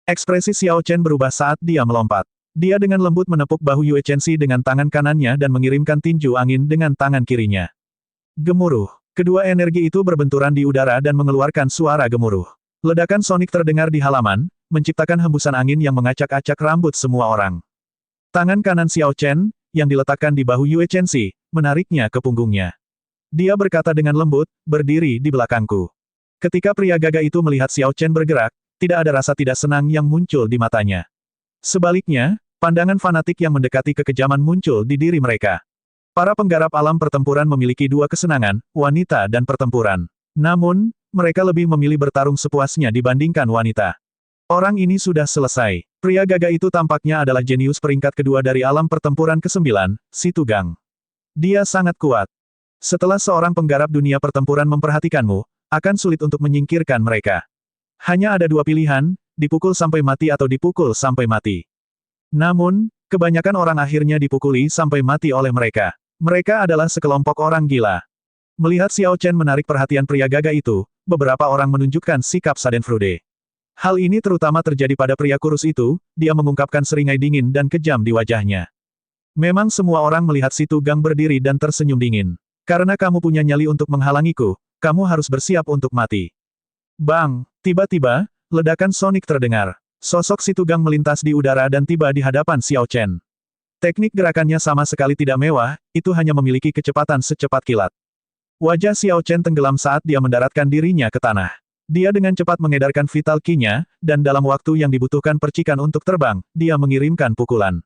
Ekspresi Xiao Chen berubah saat dia melompat. Dia dengan lembut menepuk bahu Yue Chenxi dengan tangan kanannya dan mengirimkan tinju angin dengan tangan kirinya. Gemuruh. Kedua energi itu berbenturan di udara dan mengeluarkan suara gemuruh. Ledakan sonik terdengar di halaman, menciptakan hembusan angin yang mengacak-acak rambut semua orang. Tangan kanan Xiao Chen, yang diletakkan di bahu Yue Chenxi, menariknya ke punggungnya. Dia berkata dengan lembut, berdiri di belakangku. Ketika pria gagah itu melihat Xiao Chen bergerak, tidak ada rasa tidak senang yang muncul di matanya. Sebaliknya, pandangan fanatik yang mendekati kekejaman muncul di diri mereka. Para penggarap alam pertempuran memiliki dua kesenangan, wanita dan pertempuran. Namun, mereka lebih memilih bertarung sepuasnya dibandingkan wanita. Orang ini sudah selesai. Pria gagah itu tampaknya adalah jenius peringkat kedua dari alam pertempuran ke-9, Si Tugang. Dia sangat kuat. Setelah seorang penggarap dunia pertempuran memperhatikanmu, akan sulit untuk menyingkirkan mereka. Hanya ada dua pilihan, dipukul sampai mati atau dipukul sampai mati. Namun, kebanyakan orang akhirnya dipukuli sampai mati oleh mereka. Mereka adalah sekelompok orang gila. Melihat Xiao Chen menarik perhatian pria gagah itu, beberapa orang menunjukkan sikap Schadenfreude. Hal ini terutama terjadi pada pria kurus itu, dia mengungkapkan seringai dingin dan kejam di wajahnya. Memang semua orang melihat si Tugang berdiri dan tersenyum dingin. Karena kamu punya nyali untuk menghalangiku, kamu harus bersiap untuk mati. Bang! Tiba-tiba, ledakan sonik terdengar. Sosok si Tugang melintas di udara dan tiba di hadapan Xiao Chen. Teknik gerakannya sama sekali tidak mewah, itu hanya memiliki kecepatan secepat kilat. Wajah Xiao Chen tenggelam saat dia mendaratkan dirinya ke tanah. Dia dengan cepat mengedarkan vital ki-nya, dan dalam waktu yang dibutuhkan percikan untuk terbang, dia mengirimkan pukulan.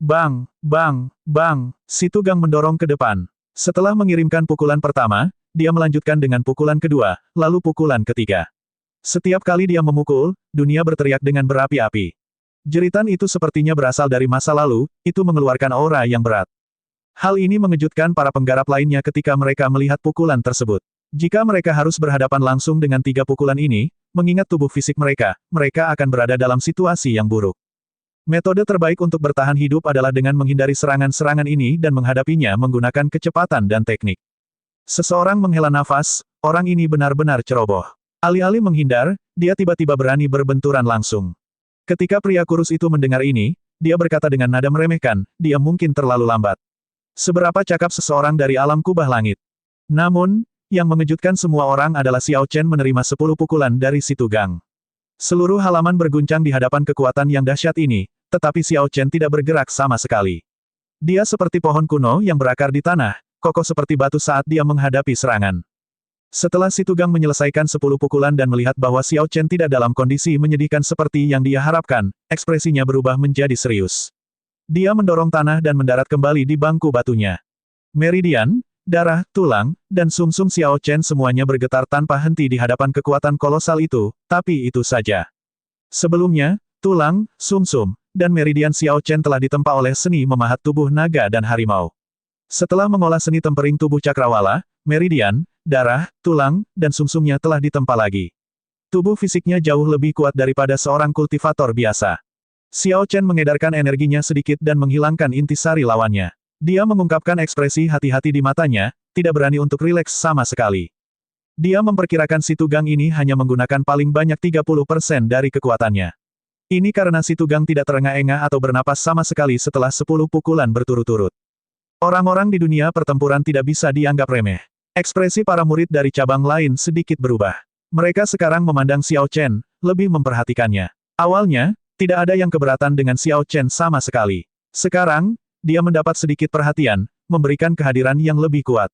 Bang! Bang! Bang! Si Tugang mendorong ke depan. Setelah mengirimkan pukulan pertama, dia melanjutkan dengan pukulan kedua, lalu pukulan ketiga. Setiap kali dia memukul, dunia berteriak dengan berapi-api. Jeritan itu sepertinya berasal dari masa lalu, itu mengeluarkan aura yang berat. Hal ini mengejutkan para penggarap lainnya ketika mereka melihat pukulan tersebut. Jika mereka harus berhadapan langsung dengan tiga pukulan ini, mengingat tubuh fisik mereka, mereka akan berada dalam situasi yang buruk. Metode terbaik untuk bertahan hidup adalah dengan menghindari serangan-serangan ini dan menghadapinya menggunakan kecepatan dan teknik. Seseorang menghela nafas, orang ini benar-benar ceroboh. Alih-alih menghindar, dia tiba-tiba berani berbenturan langsung. Ketika pria kurus itu mendengar ini, dia berkata dengan nada meremehkan, dia mungkin terlalu lambat. Seberapa cakap seseorang dari alam kubah langit. Namun, yang mengejutkan semua orang adalah Xiao Chen menerima 10 pukulan dari si Tugang. Seluruh halaman berguncang di hadapan kekuatan yang dahsyat ini, tetapi Xiao Chen tidak bergerak sama sekali. Dia seperti pohon kuno yang berakar di tanah, kokoh seperti batu saat dia menghadapi serangan. Setelah si Tugang menyelesaikan 10 pukulan dan melihat bahwa Xiao Chen tidak dalam kondisi menyedihkan seperti yang dia harapkan, ekspresinya berubah menjadi serius. Dia mendorong tanah dan mendarat kembali di bangku batunya. Meridian, darah, tulang, dan sumsum Xiao Chen semuanya bergetar tanpa henti di hadapan kekuatan kolosal itu, tapi itu saja. Sebelumnya, tulang, sumsum, dan meridian Xiao Chen telah ditempa oleh seni memahat tubuh naga dan harimau. Setelah mengolah seni tempering tubuh cakrawala, meridian, darah, tulang, dan sumsumnya telah ditempa lagi. Tubuh fisiknya jauh lebih kuat daripada seorang kultivator biasa. Xiao Chen mengedarkan energinya sedikit dan menghilangkan intisari lawannya. Dia mengungkapkan ekspresi hati-hati di matanya, tidak berani untuk rileks sama sekali. Dia memperkirakan si Tugang ini hanya menggunakan paling banyak 30% dari kekuatannya. Ini karena si Tugang tidak terengah-engah atau bernapas sama sekali setelah 10 pukulan berturut-turut. Orang-orang di dunia pertempuran tidak bisa dianggap remeh. Ekspresi para murid dari cabang lain sedikit berubah. Mereka sekarang memandang Xiao Chen, lebih memperhatikannya. Awalnya, tidak ada yang keberatan dengan Xiao Chen sama sekali. Sekarang, dia mendapat sedikit perhatian, memberikan kehadiran yang lebih kuat.